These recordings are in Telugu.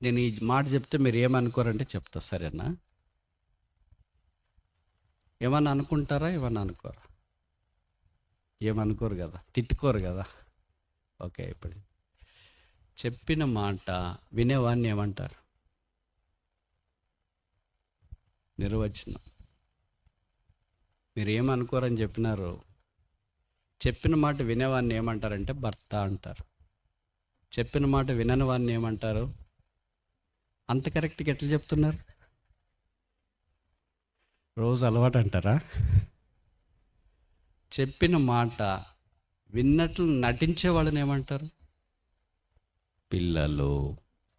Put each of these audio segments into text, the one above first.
నేను ఈ మాట చెప్తే మీరు ఏమనుకోరంటే చెప్తా, సరేనా? ఏమన్నా అనుకుంటారా, ఏమన్నా అనుకోరా? ఏమనుకోరు కదా, తిట్టుకోరు కదా. ఓకే, ఇప్పుడు చెప్పిన మాట వినేవాడిని ఏమంటారు? నిర్వచనం. మీరు ఏమనుకోరని చెప్పినారు. చెప్పిన మాట వినేవాడిని ఏమంటారంటే భర్త అంటారు. చెప్పిన మాట వినని వాడిని ఏమంటారు? అంత కరెక్ట్గా ఎట్లా చెప్తున్నారు? రోజు అలవాటు అంటారా? చెప్పిన మాట విన్నట్లు నటించే వాళ్ళని ఏమంటారు? పిల్లలు.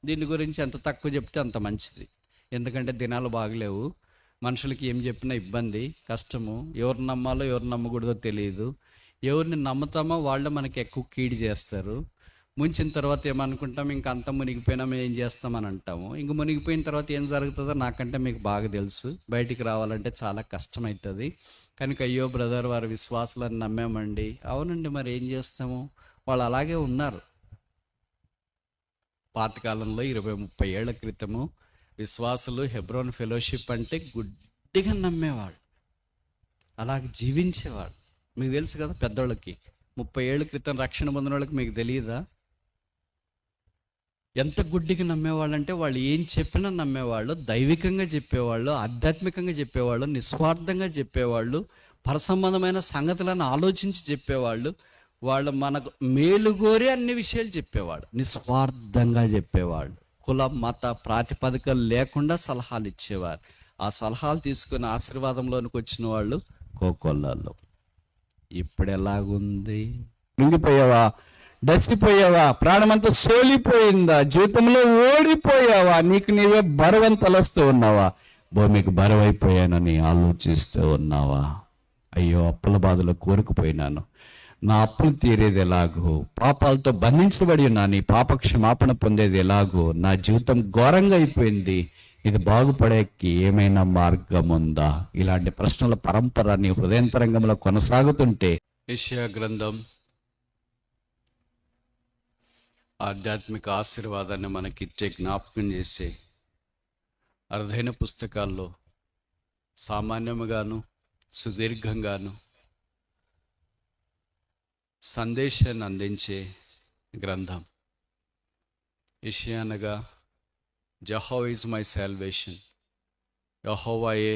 దీని గురించి ఎంత తక్కువ చెప్తే అంత మంచిది. ఎందుకంటే దినాలు బాగలేవు, మనుషులకి ఏం చెప్పినా ఇబ్బంది, కష్టము. ఎవరు నమ్మాలో ఎవరు నమ్మకూడదో తెలియదు. ఎవరిని నమ్ముతామో వాళ్ళు మనకి ఎక్కువ కీడు చేస్తారు. ముంచిన తర్వాత ఏమనుకుంటాం, ఇంక అంత మునిగిపోయినా మేము ఏం చేస్తామని అంటాము. ఇంక మునిగిపోయిన తర్వాత ఏం జరుగుతుందో నాకంటే మీకు బాగా తెలుసు. బయటికి రావాలంటే చాలా కష్టమవుతుంది. కనుక అయ్యో బ్రదర్, వారి విశ్వాసాలను నమ్మామండి. అవునండి, మరి ఏం చేస్తాము? వాళ్ళు అలాగే ఉన్నారు. పాతకాలంలో 20-30 ఏళ్ల క్రితము విశ్వాసులు హెబ్రోన్ ఫెలోషిప్ అంటే గుడ్డిగా నమ్మేవాళ్ళు, అలాగే జీవించేవాళ్ళు. మీకు తెలుసు కదా, పెద్దోళ్ళకి 30 ఏళ్ళ క్రితం రక్షణ పొందిన వాళ్ళకి మీకు తెలియదా ఎంత గుడ్డిగా నమ్మేవాళ్ళు అంటే? వాళ్ళు ఏం చెప్పినా నమ్మేవాళ్ళు, దైవికంగా చెప్పేవాళ్ళు, ఆధ్యాత్మికంగా చెప్పేవాళ్ళు, నిస్వార్థంగా చెప్పేవాళ్ళు, పరసంబంధమైన సంగతులను ఆలోచించి చెప్పేవాళ్ళు. వాళ్ళు మనకు మేలు కోరి అన్ని విషయాలు చెప్పేవాళ్ళు, నిస్వార్థంగా చెప్పేవాళ్ళు. కుల మత ప్రాతిపదికలు లేకుండా సలహాలు ఇచ్చేవారు. ఆ సలహాలు తీసుకుని ఆశీర్వాదంలోనికి వచ్చిన వాళ్ళు కోకొల్లాల్లో. ఇప్పుడు ఎలాగుంది? కృంగిపోయావా? డసిపోయావా? ప్రాణమంతా సోలిపోయిందా? జీవితంలో ఓడిపోయావా? నీకు నీవే బరువని తలస్తూ ఉన్నావా? భూమికి బరువైపోయానని ఆలోచిస్తూ ఉన్నావా? అయ్యో, అప్పుల బాధలో కూరుకుపోయినాను, నా అప్పులు తీరేది ఎలాగో, పాపాలతో బంధించబడి ఉన్నాను, ఈ పాప క్షమాపణ పొందేది ఎలాగో, నా జీవితం ఘోరంగా అయిపోయింది, ఇది బాగుపడేకి ఏమైనా మార్గం ఉందా? ఇలాంటి ప్రశ్నల పరంపర నీ హృదయంతరంగంలో కొనసాగుతుంటే, యెషయా గ్రంథం ఆధ్యాత్మిక ఆశీర్వాదాన్ని మనకిచ్చే, జ్ఞాపకం చేసే అరుదైన పుస్తకాల్లో సామాన్యముగాను సుదీర్ఘంగాను సందేశాన్ని అందించే గ్రంథం. యెషయా అనగా యెహోవా ఈజ్ మై సాల్వేషన్, యెహోవాయే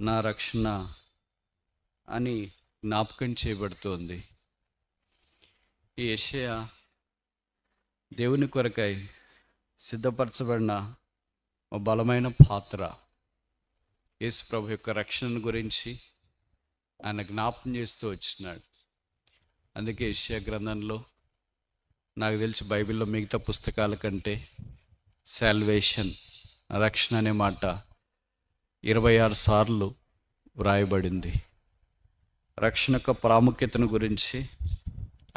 నా రక్షణ అని జ్ఞాపకం చేయబడుతోంది. ఈ యెషయా దేవుని కొరకై సిద్ధపరచబడిన ఒక బలమైన పాత్ర. యేసు ప్రభు యొక్క రక్షణ గురించి ఆయన జ్ఞాపకం చేస్తూ వచ్చినాడు. అందుకే యెషయా గ్రంథంలో నాకు తెలిసి బైబిల్లో మిగతా పుస్తకాల కంటే సాల్వేషన్, రక్షణ అనే మాట 26 సార్లు వ్రాయబడింది. రక్షణ యొక్క ప్రాముఖ్యతను గురించి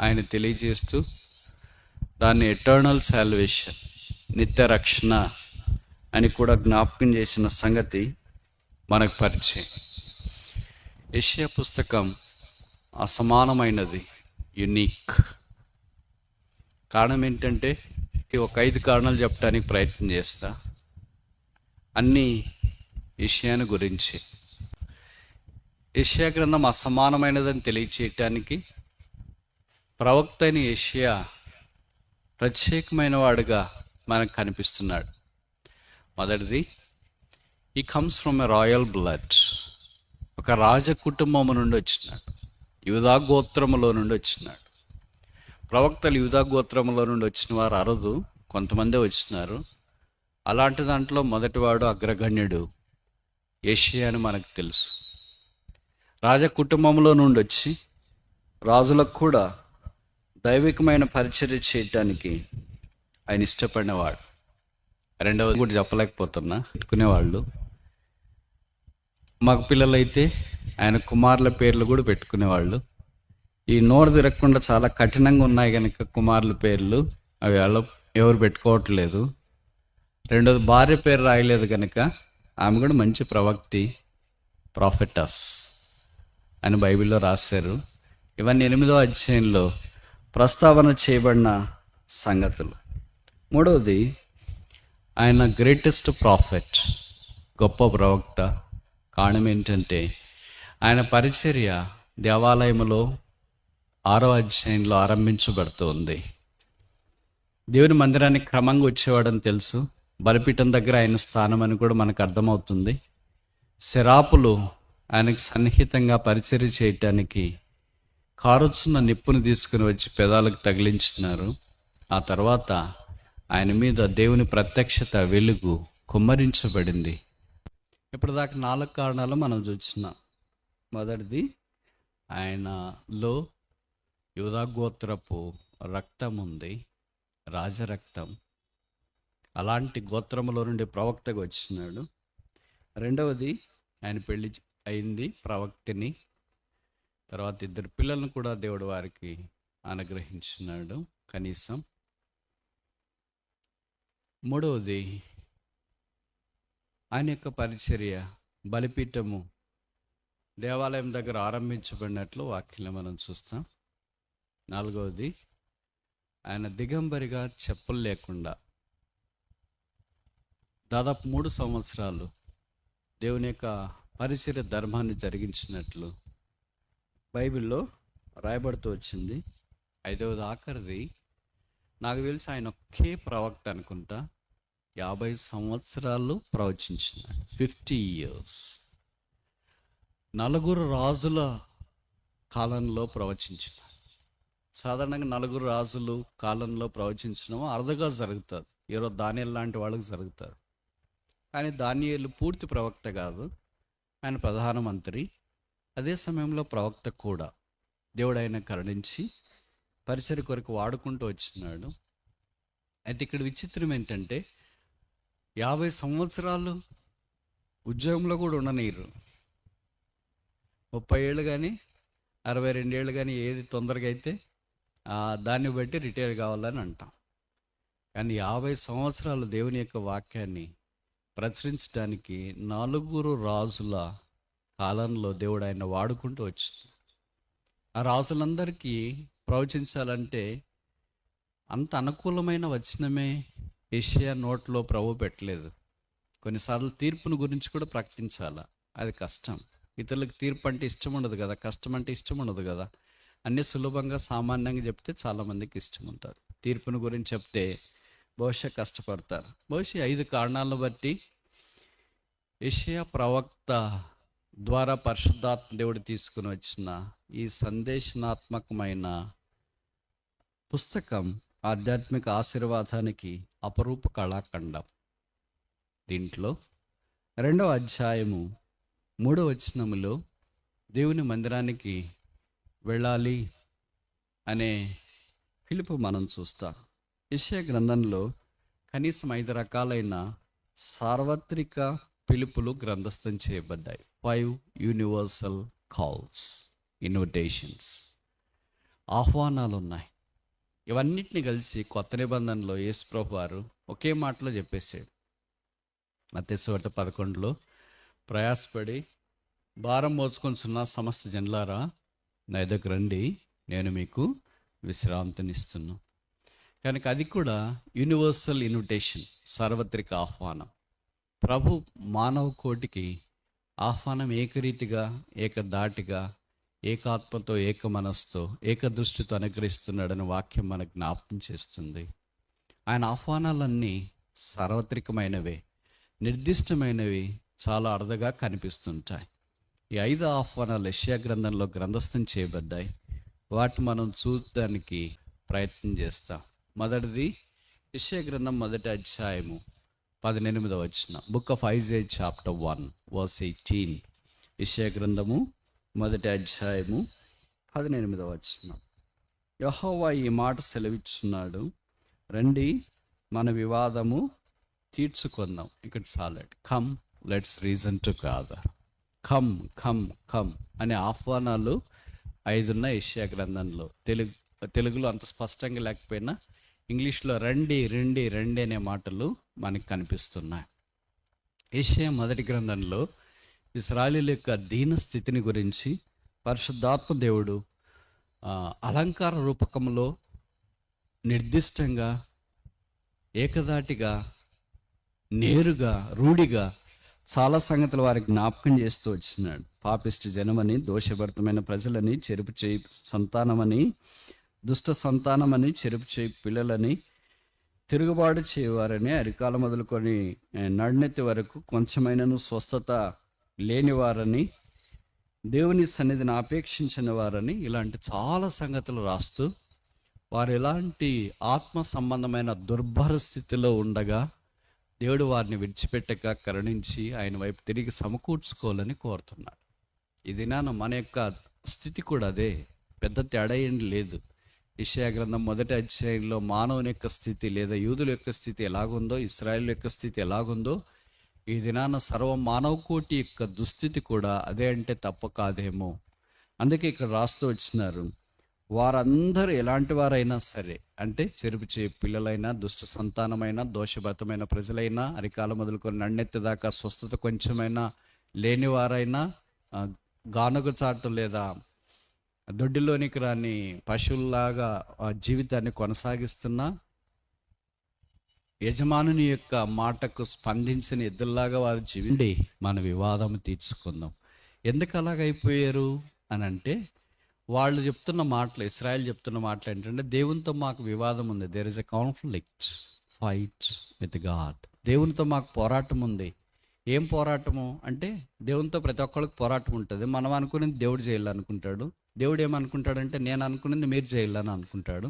ఆయన తెలియజేస్తూ దాన్ని ఎటర్నల్ సాల్వేషన్, నిత్య రక్షణ అని కూడా జ్ఞాపకం చేసిన సంగతి మనకు పరిచయం. యెషయా పుస్తకం అసమానమైనది, యునిక్. కారణం ఏంటంటే, ఒక 5 కారణాలు చెప్పడానికి ప్రయత్నం చేస్తా. అన్నీ యెషయాను గురించి. యెషయా గ్రంథం అసమానమైనదని తెలియచేయటానికి ప్రవక్త అయిన యెషయా ప్రత్యేకమైన వాడుగా మనకు కనిపిస్తున్నాడు. మొదటిది, he comes from a royal blood. ఒక రాజ కుటుంబము నుండి వచ్చినాడు, యూదా గోత్రములో నుండి వచ్చినాడు. ప్రవక్తలు యూదా గోత్రములో నుండి వచ్చిన వారు అరుదు, కొంతమందే వచ్చినారు. అలాంటి దాంట్లో మొదటివాడు, అగ్రగణ్యుడు యెషయా అని మనకు తెలుసు. రాజ కుటుంబంలో నుండి వచ్చి రాజులకు కూడా దైవికమైన పరిచర్య చేయటానికి ఆయన ఇష్టపడినవాడు. రెండవది కూడా చెప్పలేకపోతున్నా, పెట్టుకునేవాళ్ళు. మగ పిల్లలైతే ఆయన కుమారుల పేర్లు కూడా పెట్టుకునేవాళ్ళు. ఈ నోరు తిరగకుండా చాలా కఠినంగా ఉన్నాయి కనుక కుమారుల పేర్లు అవి ఎవరు పెట్టుకోవట్లేదు. రెండోది, భార్య పేరు రాయలేదు కనుక ఆమె కూడా మంచి ప్రవక్తి, ప్రాఫెటస్ అని బైబిల్లో రాశారు. ఇవన్నీ 8వ అధ్యాయంలో ప్రస్తావన చేయబడిన సంగతులు. మూడవది, ఆయన గ్రేటెస్ట్ ప్రాఫెట్, గొప్ప ప్రవక్త. కారణం ఏంటంటే ఆయన పరిచర్య దేవాలయంలో 6వ అధ్యాయంలో ఆరంభించబడుతుంది. దేవుని మందిరానికి క్రమంగా వచ్చేవాడని తెలుసు. బలిపీఠం దగ్గర ఆయన స్థానం అని కూడా మనకు అర్థమవుతుంది. శరాపులు ఆయనకు సన్నిహితంగా పరిచర్య చేయటానికి కారుచున్న నిప్పును తీసుకుని వచ్చి పెదాలకు తగిలించినారు. ఆ తర్వాత ఆయన మీద దేవుని ప్రత్యక్షత, వెలుగు కుమ్మరించబడింది. ఇప్పుడు దాకా 4 కారణాలు మనం చూస్తున్నాం. మొదటిది, ఆయనలో యూదా గోత్రపు రక్తం ఉంది, రాజరక్తం. అలాంటి గోత్రములో నుండి ప్రవక్తగా వచ్చినాడు. రెండవది, ఆయన పెళ్లి అయింది ప్రవక్తని. తర్వాత 2 పిల్లలను కూడా దేవుడు వారికి అనుగ్రహించినాడు కనీసం. మూడవది, ఆయన యొక్క పరిచర్య బలిపీఠము దేవాలయం దగ్గర ఆరంభించబడినట్లు వాక్యంలో మనం చూస్తాం. నాలుగవది, ఆయన దిగంబరిగా చెప్పులు లేకుండా దాదాపు 3 సంవత్సరాలు దేవుని యొక్క పరిచర్య ధర్మాన్ని జరిగించినట్లు బైబిల్లో రాయబడుతూ వచ్చింది. ఐదవది, ఆఖరిది, నాకు తెలిసి ఆయన ఒకే ప్రవక్త అనుకుంటా 50 సంవత్సరాలు ప్రవచించినాడు. 50 years. 4 రాజుల కాలంలో ప్రవచించిన. సాధారణంగా 4 రాజులు కాలంలో ప్రవచించడం అరుదుగా జరుగుతుంది. ఈరోజు దానియేలు లాంటి వాళ్ళకి జరుగుతుంది. కానీ దానియేలు పూర్తి ప్రవక్త కాదు, ఆయన ప్రధానమంత్రి. అదే సమయంలో ప్రవక్త కూడా. దేవుడు ఆయన కరుణించి పరిచర్య కొరకు వాడుకుంటూ వచ్చినాడు. అయితే ఇక్కడ విచిత్రం ఏంటంటే 50 సంవత్సరాలు ఉద్యోగంలో కూడా ఉండనీరు. 30 ఏళ్ళు కానీ 62 ఏళ్ళు కానీ ఏది తొందరగా అయితే దాన్ని బట్టి రిటైర్ కావాలని అంటాం. కానీ 50 సంవత్సరాలు దేవుని యొక్క వాక్యాన్ని ప్రచురించడానికి 4 రాజుల కాలంలో దేవుడు ఆయన వాడుకుంటూ వచ్చింది. ఆ రాజులందరికీ ప్రవచించాలంటే అంత అనుకూలమైన వచనమే యెషయా నోట్లో ప్రభు పెట్టలేదు. కొన్నిసార్లు తీర్పును గురించి కూడా ప్రకటించాలా, అది కష్టం. ఇతరులకు తీర్పు అంటే ఇష్టం ఉండదు కదా, కష్టం అంటే ఇష్టం ఉండదు కదా. అన్నీ సులభంగా సామాన్యంగా చెప్తే చాలామందికి ఇష్టం ఉంటుంది. తీర్పును గురించి చెప్తే బహుశా కష్టపడతారు. బహుశా 5 కారణాలను బట్టి యెషయా ప్రవక్త ద్వారా పరిశుద్ధాత్మ దేవుడు తీసుకుని వచ్చిన ఈ సందేశనాత్మకమైన పుస్తకం ఆధ్యాత్మిక ఆశీర్వాదానికి అపరూప కళాఖండం. దీంట్లో 2వ అధ్యాయము 3వ వచనములో దేవుని మందిరానికి వెళ్ళాలి అనే పిలుపు మనం చూస్తాం. యెషయా గ్రంథంలో కనీసం 5 రకాలైన సార్వత్రిక పిలుపులు గ్రంథస్థం చేయబడ్డాయి. 5 యూనివర్సల్ కాల్స్, ఇన్విటేషన్స్, ఆహ్వానాలు ఉన్నాయి. ఇవన్నిటిని కలిసి కొత్త నిబంధనలో యేసు ప్రభు వారు ఒకే మాటలో చెప్పేశాడు. మత్తయి 11:11లో ప్రయాసపడి భారం మోసుకొనిచున్న సమస్త జనులారా నా దగ్గరకు రండి, నేను మీకు విశ్రాంతినిస్తున్నాను. కనుక అది కూడా యూనివర్సల్ ఇన్విటేషన్, సార్వత్రిక ఆహ్వానం. ప్రభు మానవ కోటికి ఆహ్వానం ఏకరీతిగా, ఏకధాటిగా, ఏకాత్మతో, ఏక మనస్సుతో, ఏక దృష్టితో అనుగ్రహిస్తున్నాడని వాక్యం మనకు జ్ఞాపకం చేస్తుంది. ఆయన ఆహ్వానాలన్నీ సార్వత్రికమైనవే, నిర్దిష్టమైనవి, చాలా అరుదుగా కనిపిస్తుంటాయి. ఈ 5 ఆహ్వానాలు యెషయా గ్రంథంలో గ్రంథస్థం చేయబడ్డాయి. వాటిని మనం చూడడానికి ప్రయత్నం చేస్తాం. మొదటిది యెషయా గ్రంథం 1వ అధ్యాయము 18వ వచనం. Book of Isaiah chapter 1 verse 18. యెషయా గ్రంథము 1వ అధ్యాయము 18వ వచనం. యెహోవా ఈ మాట సెలవిస్తున్నాడు, రండి మన వివాదము తీర్చుకుందాం. ఇక్కడ salad come let's reason together. Come come come అనే ఆహ్వానాలు 5 ఉన్నాయి యెషయా గ్రంథంలో. తెలుగులో అంత స్పష్టంగా లేకపోయినా ఇంగ్లీష్లో రండి రండి రండి అనే మాటలు మనకు కనిపిస్తున్నాయి. యెషయా మొదటి గ్రంథంలో ఇశ్రాయేలీయుల యొక్క దీన స్థితిని గురించి పరిశుద్ధాత్మ దేవుడు అలంకార రూపకంలో నిర్దిష్టంగా, ఏకధాటిగా నేరుగా రూఢిగా చాలా సంగతులు వారికి జ్ఞాపకం చేస్తూ వచ్చినాడు. పాపిష్టి జనమని, దోషభరితమైన ప్రజలని, చెరుపు చేయి సంతానమని, దుష్ట సంతానమని, చెరుపు చేయి పిల్లలని, తిరుగుబాటు చేయవారని, అరికాల మొదలుకొని నడినెత్తి వరకు కొంచెమైనను స్వస్థత లేనివారని, దేవుని సన్నిధిని అపేక్షించిన వారని, ఇలాంటి చాలా సంగతులు రాస్తూ వారు ఎలాంటి ఆత్మ సంబంధమైన దుర్భర స్థితిలో ఉండగా దేవుడు వారిని విడిచిపెట్టక కరుణించి ఆయన వైపు తిరిగి సమకూర్చుకోవాలని కోరుతున్నాడు. ఇది మన యొక్క స్థితి కూడా అదే, పెద్ద తేడా ఏం లేదు. యెషయా గ్రంథం 1వ అధ్యాయంలో మానవుని యొక్క స్థితి లేదా యూదుల యొక్క స్థితి ఎలాగుందో, ఇశ్రాయేలు యొక్క స్థితి ఎలాగుందో, ఈ దినాన సర్వ మానవ కోటి యొక్క దుస్థితి కూడా అదే అంటే తప్ప కాదేమో. అందుకే ఇక్కడ రాస్తూ వచ్చినారు, వారందరూ ఎలాంటి వారైనా సరే, అంటే చెరుపు చేయి పిల్లలైనా, దుష్ట సంతానమైనా, దోషభరితమైన ప్రజలైనా, అరికాల మొదలుకొని నన్నెత్తదాకా స్వస్థత కొంచెమైనా లేనివారైనా, గానుగ చాటు లేదా దొడ్డిలోనికి రాని పశువుల్లాగా జీవితాన్ని కొనసాగిస్తున్నా, యజమానుని యొక్క మాటకు స్పందించిన ఎద్దుల్లాగా వారు జీవిండి మన వివాదం తీర్చుకుందాం. ఎందుకు అలాగైపోయారు అని అంటే, వాళ్ళు చెప్తున్న మాటలు, ఇశ్రాయేల్ చెప్తున్న మాటలు ఏంటంటే, దేవునితో మాకు వివాదం ఉంది, there is a conflict, fight with God. దేవునితో మాకు పోరాటం ఉంది. ఏం పోరాటము అంటే, దేవునితో ప్రతి ఒక్కరికి పోరాటం ఉంటుంది. మనం అనుకునేది దేవుడు చేయాలనుకుంటాడు, దేవుడు ఏమనుకుంటాడంటే నేను అనుకునేది మీరు చేయాలని అనుకుంటాడు.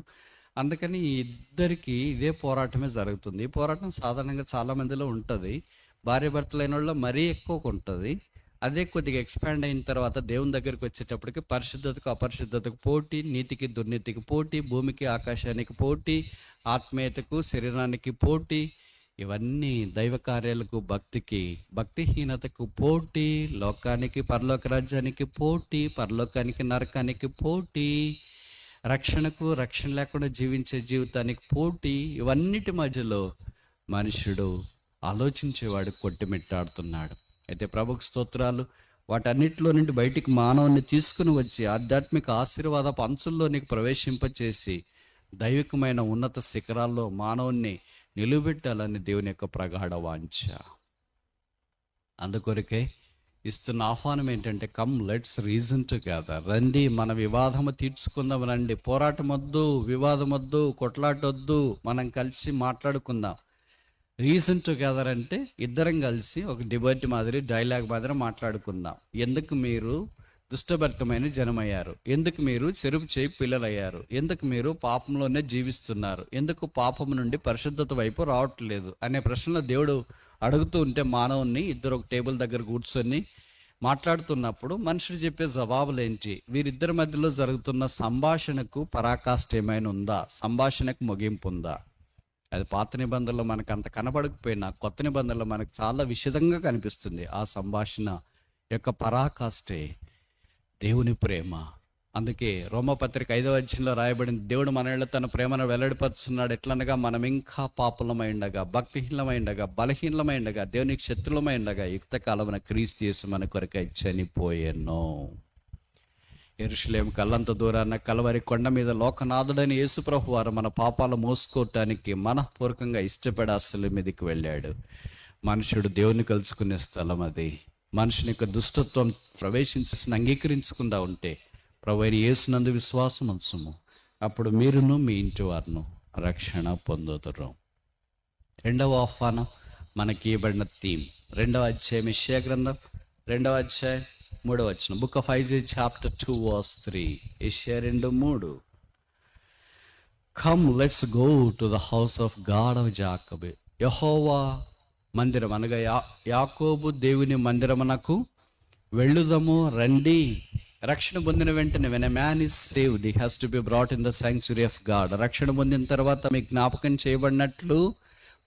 అందుకని ఇద్దరికి ఇదే పోరాటమే జరుగుతుంది. ఈ పోరాటం సాధారణంగా చాలా మందిలో ఉంటుంది, భార్య భర్తలైన వాళ్ళు మరీ ఎక్కువగా ఉంటుంది. అదే కొద్దిగా ఎక్స్పాండ్ అయిన తర్వాత దేవుని దగ్గరికి వచ్చేటప్పటికి పరిశుద్ధతకు అపరిశుద్ధతకు పోటీ, నీతికి దుర్నీతికి పోటీ, భూమికి ఆకాశానికి పోటీ, ఆత్మీయతకు శరీరానికి పోటీ, ఇవన్నీ దైవ కార్యాలకు భక్తికి భక్తిహీనతకు పోటీ, లోకానికి పరలోక రాజ్యానికి పోటీ, పరలోకానికి నరకానికి పోటీ, రక్షణకు రక్షణ లేకుండా జీవించే జీవితానికి పోటీ. ఇవన్నిటి మధ్యలో మనుషుడు ఆలోచించేవాడు కొట్టిమిట్టాడుతున్నాడు. అయితే ప్రభుకు స్తోత్రాలు, వాటన్నిటిలో నుండి బయటికి మానవుని తీసుకుని వచ్చి ఆధ్యాత్మిక ఆశీర్వాదపు అంచుల్లోనికి ప్రవేశింపచేసి దైవికమైన ఉన్నత శిఖరాల్లో మానవుణ్ణి నిలువబెట్టాలని దేవుని యొక్క ప్రగాఢ వాంఛ. అందుకొరకే ఇస్తున్న ఆహ్వానం ఏంటంటే, కమ్ లెట్స్ రీజన్ టుగెదర్, రండి మన వివాదము తీర్చుకుందాం, రండి, పోరాటం వద్దు, వివాదం వద్దు, కొట్లాటొద్దు, మనం కలిసి మాట్లాడుకుందాం. రీజన్ టుగెదర్ అంటే ఇద్దరం కలిసి ఒక డిబేట్ మాదిరి, డైలాగ్ మాదిరి మాట్లాడుకుందాం. ఎందుకు మీరు దుష్టభరితమైన జనమయ్యారు, ఎందుకు మీరు చెరుపు చేయి పిల్లలయ్యారు, ఎందుకు మీరు పాపంలోనే జీవిస్తున్నారు, ఎందుకు పాపం నుండి పరిశుద్ధత వైపు రావట్లేదు అనే ప్రశ్నలో దేవుడు అడుగుతూ ఉంటే, మానవుని ఇద్దరు ఒక టేబుల్ దగ్గర కూర్చొని మాట్లాడుతున్నప్పుడు మనుషుడు చెప్పే జవాబులు ఏంటి, వీరిద్దరి మధ్యలో జరుగుతున్న సంభాషణకు పరాకాష్ఠ ఏమైనా ఉందా, సంభాషణకు ముగింపు ఉందా? అది పాత నిబంధనలో మనకు అంత కనబడకపోయినా కొత్త నిబంధనలో మనకు చాలా విషదంగా కనిపిస్తుంది. ఆ సంభాషణ యొక్క పరాకాష్ఠే దేవుని ప్రేమ. అందుకే రోమపత్రిక 5వ అధ్యాయంలో రాయబడింది, దేవుడు మన తన ప్రేమను వెల్లడిపరుచున్నాడు ఎట్లనగా, మనం ఇంకా పాపులమై ఉండగా, భక్తిహీనమై ఉండగా, బలహీనమై ఉండగా, దేవునికి శత్రులమై ఉండగా, యుక్త కాలమున క్రీస్తు యేసు మన కొరకై చనిపోయెను. యెరూషలేము కల్లంత దూరాన కలవరి కొండ మీద లోకనాథుడైన యేసుప్రభు వారు మన పాపాలు మోసుకోవటానికి మనఃపూర్వకంగా ఇష్టపడి అసలు మీదకి వెళ్ళాడు. మనుషుడు దేవుని కలుసుకునే స్థలం అది. మనుషుని యొక్క దుష్టత్వం ప్రవేశించి అంగీకరించకుండా ఉంటే, ప్రభు అయిన యేసునందు విశ్వాసం ఉంచుము, అప్పుడు మీరును మీ ఇంటి వారును రక్షణ పొందుతారు. రెండవ ఆహ్వానం మనకి ఇవ్వబడిన థీమ్, 2వ అధ్యాయం యెషయా గ్రంథం 2వ అధ్యాయం 3వ వచనం, book of Isaiah chapter 2 verse 3, యెషయా 2:3. Come let's go to the house of God of Jacob. యెహోవా మందిరం అనగా యాకోబు దేవుని మందిరమునకు వెళ్ళుదము, రండి. రక్షణ పొందిన వెంటనే, when a man is saved, he has to be brought in the sanctuary of God. రక్షణ పొందిన తర్వాత మీకు జ్ఞాపకం చేయబడినట్లు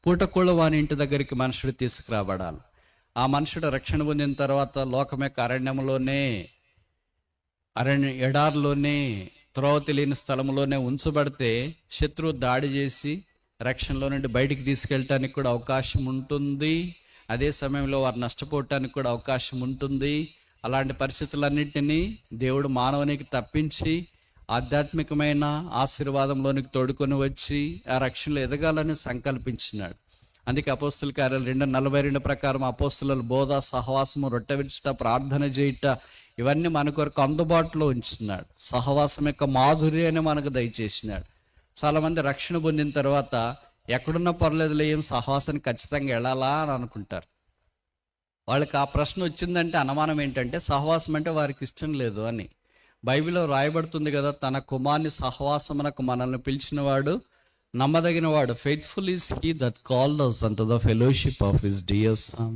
పూటకూళ్ళ వాని ఇంటి దగ్గరికి మనుషుడు తీసుకురాబడాలి. ఆ మనుషుడు రక్షణ పొందిన తర్వాత లోకం యొక్క అరణ్యంలోనే, ఎడారిలోనే, త్రోవ తెలియని స్థలంలోనే ఉంచబడితే శత్రువు దాడి చేసి రక్షణలో నుండి బయటికి తీసుకెళ్ళటానికి కూడా అవకాశం ఉంటుంది. అదే సమయంలో వారు నష్టపోవటానికి కూడా అవకాశం ఉంటుంది. అలాంటి పరిస్థితులన్నింటినీ దేవుడు మానవునికి తప్పించి ఆధ్యాత్మికమైన ఆశీర్వాదంలోనికి తోడుకొని వచ్చి ఆ రక్షణలో ఎదగాలని సంకల్పించినాడు. అందుకే అపోస్తుల కార్యాలు 2:42 ప్రకారం అపోస్తుల బోధ, సహవాసము, రొట్టె విరుచుట, ప్రార్థన చేయుట ఇవన్నీ మన కొరకు అందుబాటులో ఉంచుతున్నాడు. సహవాసం యొక్క మాధుర్యాన్ని మనకు దయచేసినాడు. చాలామంది రక్షణ పొందిన తర్వాత ఎక్కడున్నా పర్లేదులే, ఏం సహవాసానికి ఖచ్చితంగా వెళ్ళాలా అని అనుకుంటారు. వాళ్ళకి ఆ ప్రశ్న వచ్చిందంటే అనుమానం ఏంటంటే సహవాసం అంటే వారికి ఇష్టం లేదు అని. బైబిల్లో రాయబడుతుంది కదా, తన కుమార్ని సహవాసమునకు మనల్ని పిలిచినవాడు నమ్మదగిన వాడు. Faithful is he that called us unto the fellowship of his dear son.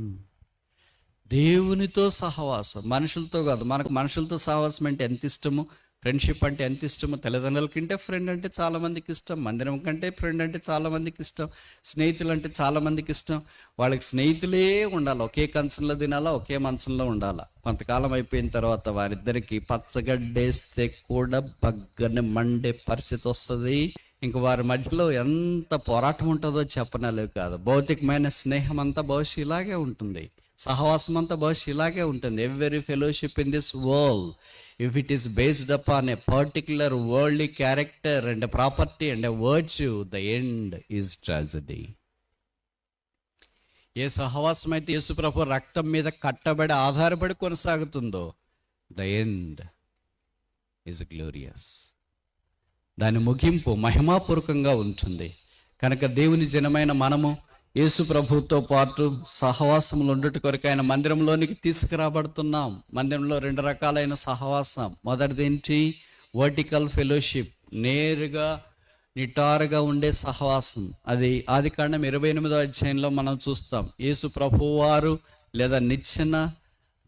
దేవునితో సహవాసం, మనుషులతో కాదు. మనకు మనుషులతో సహవాసం అంటే ఎంత ఇష్టము, ఫ్రెండ్షిప్ అంటే ఎంత ఇష్టము. తల్లిదండ్రుల కంటే ఫ్రెండ్ అంటే చాలా మందికి ఇష్టం, మందిరం కంటే ఫ్రెండ్ అంటే చాలా మందికి ఇష్టం, స్నేహితులు అంటే చాలా మందికి ఇష్టం. వాళ్ళకి స్నేహితులే ఉండాలి, ఒకే కంచంలో తినాలా, ఒకే మంచంలో ఉండాలా. కొంతకాలం అయిపోయిన తర్వాత వారిద్దరికి పచ్చగడ్డేస్తే కూడా బగ్గని మండే పరిస్థితి వస్తుంది. ఇంక వారి మధ్యలో ఎంత పోరాటం ఉంటుందో చెప్పనలేవు కాదు. భౌతికమైన స్నేహం అంతా బహుశా ఇలాగే ఉంటుంది, సహవాసం అంతా బహుశా ఇలాగే ఉంటుంది. Every fellowship in this world, if it is based upon a particular worldly character and a property and a virtue, the end is tragedy. ఏ సహవాసం అయితే యేసు ప్రభు రక్తం మీద కట్టబడి ఆధారపడి కొనసాగుతుందో, the end is glorious. దాని ముగింపు మహిమాపూర్వకంగా ఉంటుంది. కనుక దేవుని జనమైన మనము యేసు ప్రభుతో పాటు సహవాసములు ఉండుట కొరకు ఆయన మందిరంలోనికి తీసుకురాబడుతున్నాం. మందిరంలో 2 రకాలైన సహవాసం. మొదటిది ఏంటి? వర్టికల్ ఫెలోషిప్, నేరుగా నిటారుగా ఉండే సహవాసం. అది ఆదికాండం 28వ అధ్యాయంలో మనం చూస్తాం. యేసు ప్రభువారు లేదా నిచ్చెన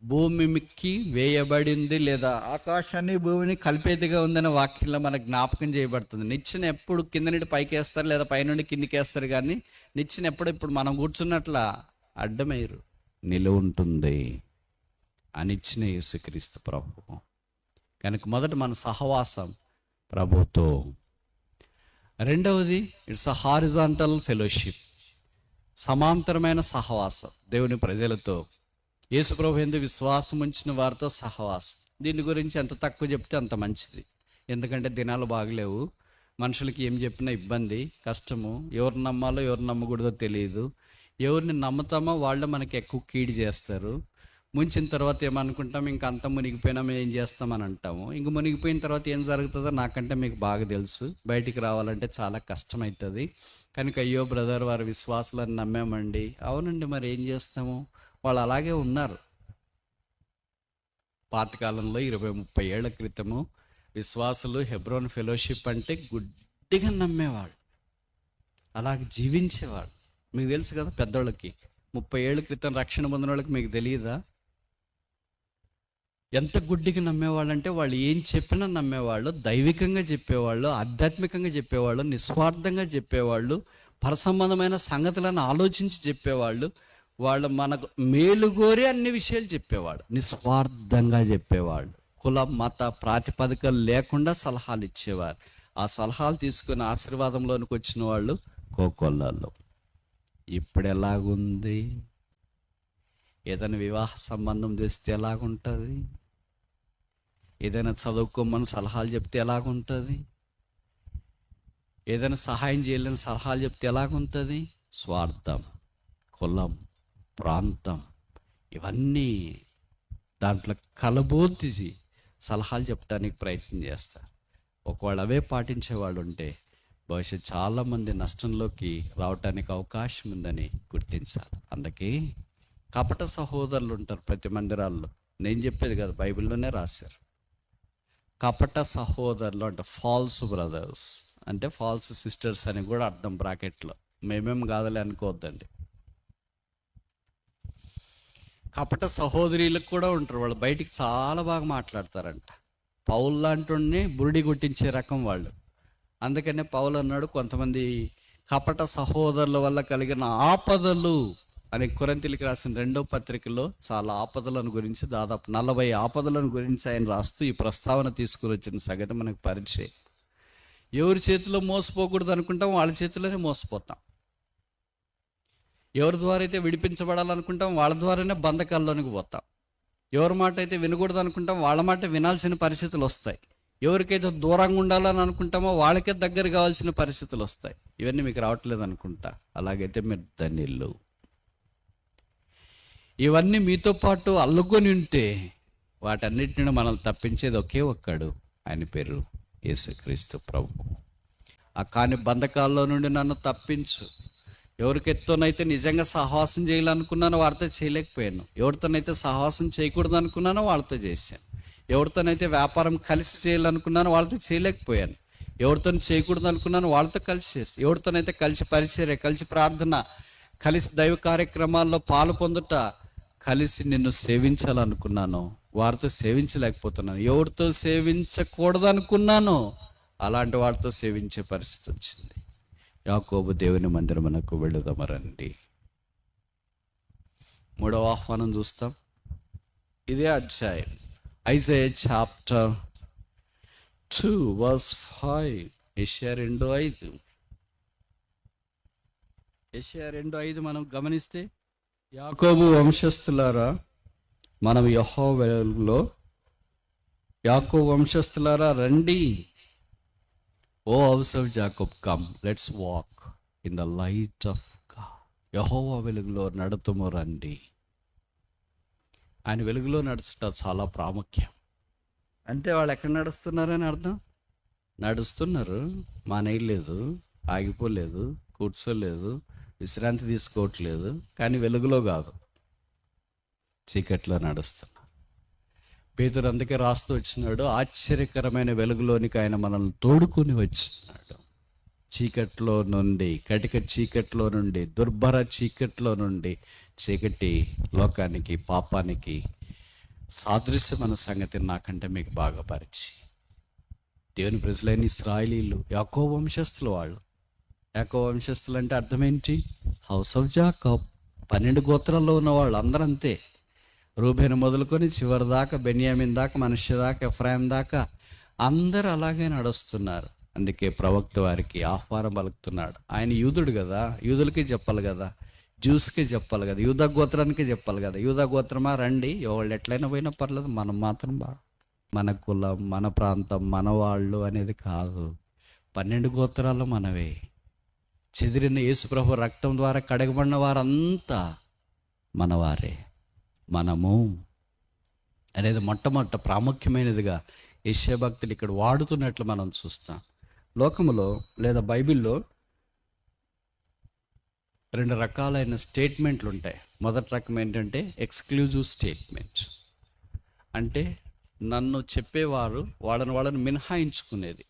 భూమికి వేయబడింది, లేదా ఆకాశాన్ని భూమిని కలిపేదిగా ఉందనే వాక్యంలో మనకు జ్ఞాపకం చేయబడుతుంది. నిచ్చెన ఎప్పుడు కింద నుండి పైకి వేస్తారు, లేదా పైనుండి కిందికి వేస్తారు, కానీ నిచ్చెన ఎప్పుడు ఇప్పుడు మనం కూర్చున్నట్ల అడ్డమేరు నిలువ ఉంటుంది. ఆ నిచ్చెన యేసుక్రీస్తు ప్రభువు. కనుక మొదట మన సహవాసం ప్రభుతో. రెండవది ఇట్స్ అ హారిజాంటల్ ఫెలోషిప్, సమాంతరమైన సహవాసం దేవుని ప్రజలతో. యేసు ప్రభు యందు విశ్వాసం ఉంచిన వారితో సహవాసం. దీని గురించి ఎంత తక్కువ చెప్తే అంత మంచిది. ఎందుకంటే దినాలు బాగలేవు, మనుషులకి ఏం చెప్పినా ఇబ్బంది, కష్టము. ఎవరు నమ్మాలో ఎవరు నమ్మకూడదో తెలియదు. ఎవరిని నమ్ముతామో వాళ్ళు మనకి ఎక్కువ కీడు చేస్తారు. ముంచిన తర్వాత ఏమనుకుంటాం, ఇంక అంత మునిగిపోయినా మేము ఏం చేస్తామని అంటాము. ఇంక మునిగిపోయిన తర్వాత ఏం జరుగుతుందో నాకంటే మీకు బాగా తెలుసు. బయటికి రావాలంటే చాలా కష్టమవుతుంది. కనుక అయ్యో బ్రదర్, వారి విశ్వాసాలను నమ్మామండి. అవునండి, మరి ఏం చేస్తాము? వాళ్ళు అలాగే ఉన్నారు. పాతకాలంలో 20-30 ఏళ్ల క్రితము విశ్వాసులు హెబ్రోన్ ఫెలోషిప్ అంటే గుడ్డిగా నమ్మేవాళ్ళు, అలాగే జీవించేవాళ్ళు. మీకు తెలుసు కదా, పెద్దోళ్ళకి 30 ఏళ్ల క్రితం రక్షణ పొందిన వాళ్ళకి మీకు తెలియదా ఎంత గుడ్డిగా నమ్మేవాళ్ళు అంటే? వాళ్ళు ఏం చెప్పినా నమ్మేవాళ్ళు, దైవికంగా చెప్పేవాళ్ళు, ఆధ్యాత్మికంగా చెప్పేవాళ్ళు, నిస్వార్థంగా చెప్పేవాళ్ళు, పరసంబంధమైన సంగతులను ఆలోచించి చెప్పేవాళ్ళు. వాళ్ళు మనకు మేలుగోరి అన్ని విషయాలు చెప్పేవాడు, నిస్వార్థంగా చెప్పేవాడు. కుల మత ప్రాతిపదికలు లేకుండా సలహాలు ఇచ్చేవారు. ఆ సలహాలు తీసుకుని ఆశీర్వాదంలోనికి వచ్చిన వాళ్ళు కోకొల్లాల్లో. ఇప్పుడు ఎలాగుంది? ఏదైనా వివాహ సంబంధం తెస్తే ఎలాగుంటుంది? ఏదైనా చదువుకోమని సలహాలు చెప్తే ఎలాగుంటుంది? ఏదైనా సహాయం చేయలేని సలహాలు చెప్తే ఎలాగుంటుంది? స్వార్థం, కులం, ప్రాంతం ఇవన్నీ దాంట్లో కలబోతి సలహాలు చెప్పడానికి ప్రయత్నం చేస్తారు. ఒకవేళ అవే పాటించే వాళ్ళు ఉంటే బహుశా చాలామంది నష్టంలోకి రావటానికి అవకాశం ఉందని గుర్తించాలి. అందుకే కపట సహోదరులు ఉంటారు ప్రతి మందిరాల్లో. నేను చెప్పేది కదా, బైబిల్లోనే రాశారు. కపట సహోదరులు అంటే ఫాల్స్ బ్రదర్స్, అంటే ఫాల్స్ సిస్టర్స్ అని కూడా అర్థం బ్రాకెట్లో. మేమేం కాదలే అనుకోవద్దండి. కపట సహోదరులకు కూడా ఉంటారు. వాళ్ళు బయటికి చాలా బాగా మాట్లాడతారంట. పౌలు లాంటి బురిడి గుట్టించే రకం వాళ్ళు. అందుకనే పౌలు అన్నాడు, కొంతమంది కపట సహోదరుల వల్ల కలిగిన ఆపదలు అని కొరింథీయులకు రాసిన 2వ పత్రికలో చాలా ఆపదలను గురించి, దాదాపు 40 ఆపదలను గురించి ఆయన రాస్తూ ఈ ప్రస్తావన తీసుకుని వచ్చిన సంగతి మనకు పరిచయం. ఎవరి చేతిలో మోసపోకూడదు అనుకుంటాం, వాళ్ళ చేతిలోనే మోసపోతాం. ఎవరి ద్వారా అయితే విడిపించబడాలనుకుంటాం, వాళ్ళ ద్వారానే బంధకాల్లోనికి పోతాం. ఎవరి మాట అయితే వినకూడదు అనుకుంటాం, వాళ్ళ మాట వినాల్సిన పరిస్థితులు వస్తాయి. ఎవరికైతే దూరంగా ఉండాలని అనుకుంటామో వాళ్ళకే దగ్గర కావాల్సిన పరిస్థితులు వస్తాయి. ఇవన్నీ మీకు రావట్లేదు అనుకుంటా. అలాగైతే మీరు ధన్యులు. ఇవన్నీ మీతో పాటు అల్లుకొని ఉంటే వాటన్నిటిని మనం తప్పించేది ఒకే ఒక్కడు, ఆయన పేరు యేసుక్రీస్తు ప్రభు. ఆ కాని బంధకాల్లో నుండి నన్ను తప్పించు. ఎవరికెత్తోనైతే నిజంగా సహవాసం చేయాలనుకున్నానో వారితో చేయలేకపోయాను. ఎవరితోనైతే సహవాసం చేయకూడదు అనుకున్నానో వాళ్ళతో చేశాను. ఎవరితోనైతే వ్యాపారం కలిసి చేయాలనుకున్నానో వాళ్ళతో చేయలేకపోయాను. ఎవరితో చేయకూడదు అనుకున్నానో వాళ్ళతో కలిసి చేస్తాను. ఎవరితోనైతే కలిసి పరిచర్య, కలిసి ప్రార్థన, కలిసి దైవ కార్యక్రమాల్లో పాలు పొందుట, కలిసి నిన్ను సేవించాలనుకున్నాను వారితో సేవించలేకపోతున్నాను. ఎవరితో సేవించకూడదు అనుకున్నానో అలాంటి వారితో సేవించే పరిస్థితి వచ్చింది. యాకోబు దేవుని మందిరమునకు వెళ్ళుదామరండి. 3వ ఆహ్వానం చూస్తాం. ఇదే అధ్యాయం, ఐజాయా చాప్టర్ 2 verse 5. యెషయా 2:5. యెషయా 2:5 మనం గమనిస్తే, యాకోబు వంశస్థులారా మనం యెహోవా వెలుగులో, యాకోబు వంశస్థులారా రండి. Oh house of Jacob come, let's walk in the light of God. యెహోవా వెలుగులో నడుతుము రండి. ఆయన వెలుగులో నడుచుట చాలా ప్రాముఖ్యం. అంటే వాళ్ళు ఎక్కడ నడుస్తున్నారని అర్థం. నడుస్తున్నారు, మానేయలేదు, ఆగిపోలేదు, కూర్చోలేదు, విశ్రాంతి తీసుకోవట్లేదు. కానీ వెలుగులో కాదు, చీకట్లో నడుస్తున్నారు. పేతురు అందుకే రాస్తూ వచ్చినాడు, ఆశ్చర్యకరమైన వెలుగులోనికి ఆయన మనల్ని తోడుకొని వచ్చినాడు. చీకట్లో నుండి, కటిక చీకట్లో నుండి, దుర్భర చీకట్లో నుండి, చీకటి లోకానికి, పాపానికి సాదృశ్యమైన సంగతి నాకంటే మీకు బాగా పరిచయం. దేవుని ప్రజలైన ఇశ్రాయేలీయులు యాకోబు వంశస్థులు. వాళ్ళు యాకోబు వంశస్థులు అంటే అర్థం ఏంటి? House of Jacob. 12 గోత్రాల్లో ఉన్న వాళ్ళు అందరూ అంతే. రూబేను మొదలుకొని చివరి దాకా, బెన్యామిన్ దాకా, మనష్య దాకా, ఎఫ్రాయిం దాకా అందరూ అలాగే నడుస్తున్నారు. అందుకే ప్రవక్త వారికి ఆహ్వానం పలుకుతున్నాడు. ఆయన యూదుడు కదా, యూదులకి చెప్పాలి కదా, జ్యూస్కి చెప్పాలి కదా, యూదా గోత్రానికి చెప్పాలి కదా. యూదా గోత్రమా రండి, ఎవళ్ళు ఎట్లయినా పోయినా పర్లేదు, మనం మాత్రం మన కులం, మన ప్రాంతం, మన వాళ్ళు అనేది కాదు. 12 గోత్రాలు మనవే. చెదిరిన యేసుప్రభు రక్తం ద్వారా కడగబడిన వారంతా మనవారే. మనము అనేది మొట్టమొదట ప్రాముఖ్యమైనదిగా యెషయా భక్తులు ఇక్కడ వాడుతున్నట్లు మనం చూస్తాం. లోకములో లేదా బైబిల్లో 2 రకాలైన స్టేట్మెంట్లు ఉంటాయి. మొదటి రకం ఏంటంటే ఎక్స్క్లూజివ్ స్టేట్మెంట్. అంటే నన్ను చెప్పేవారు వాళ్ళని మినహాయించుకునేది.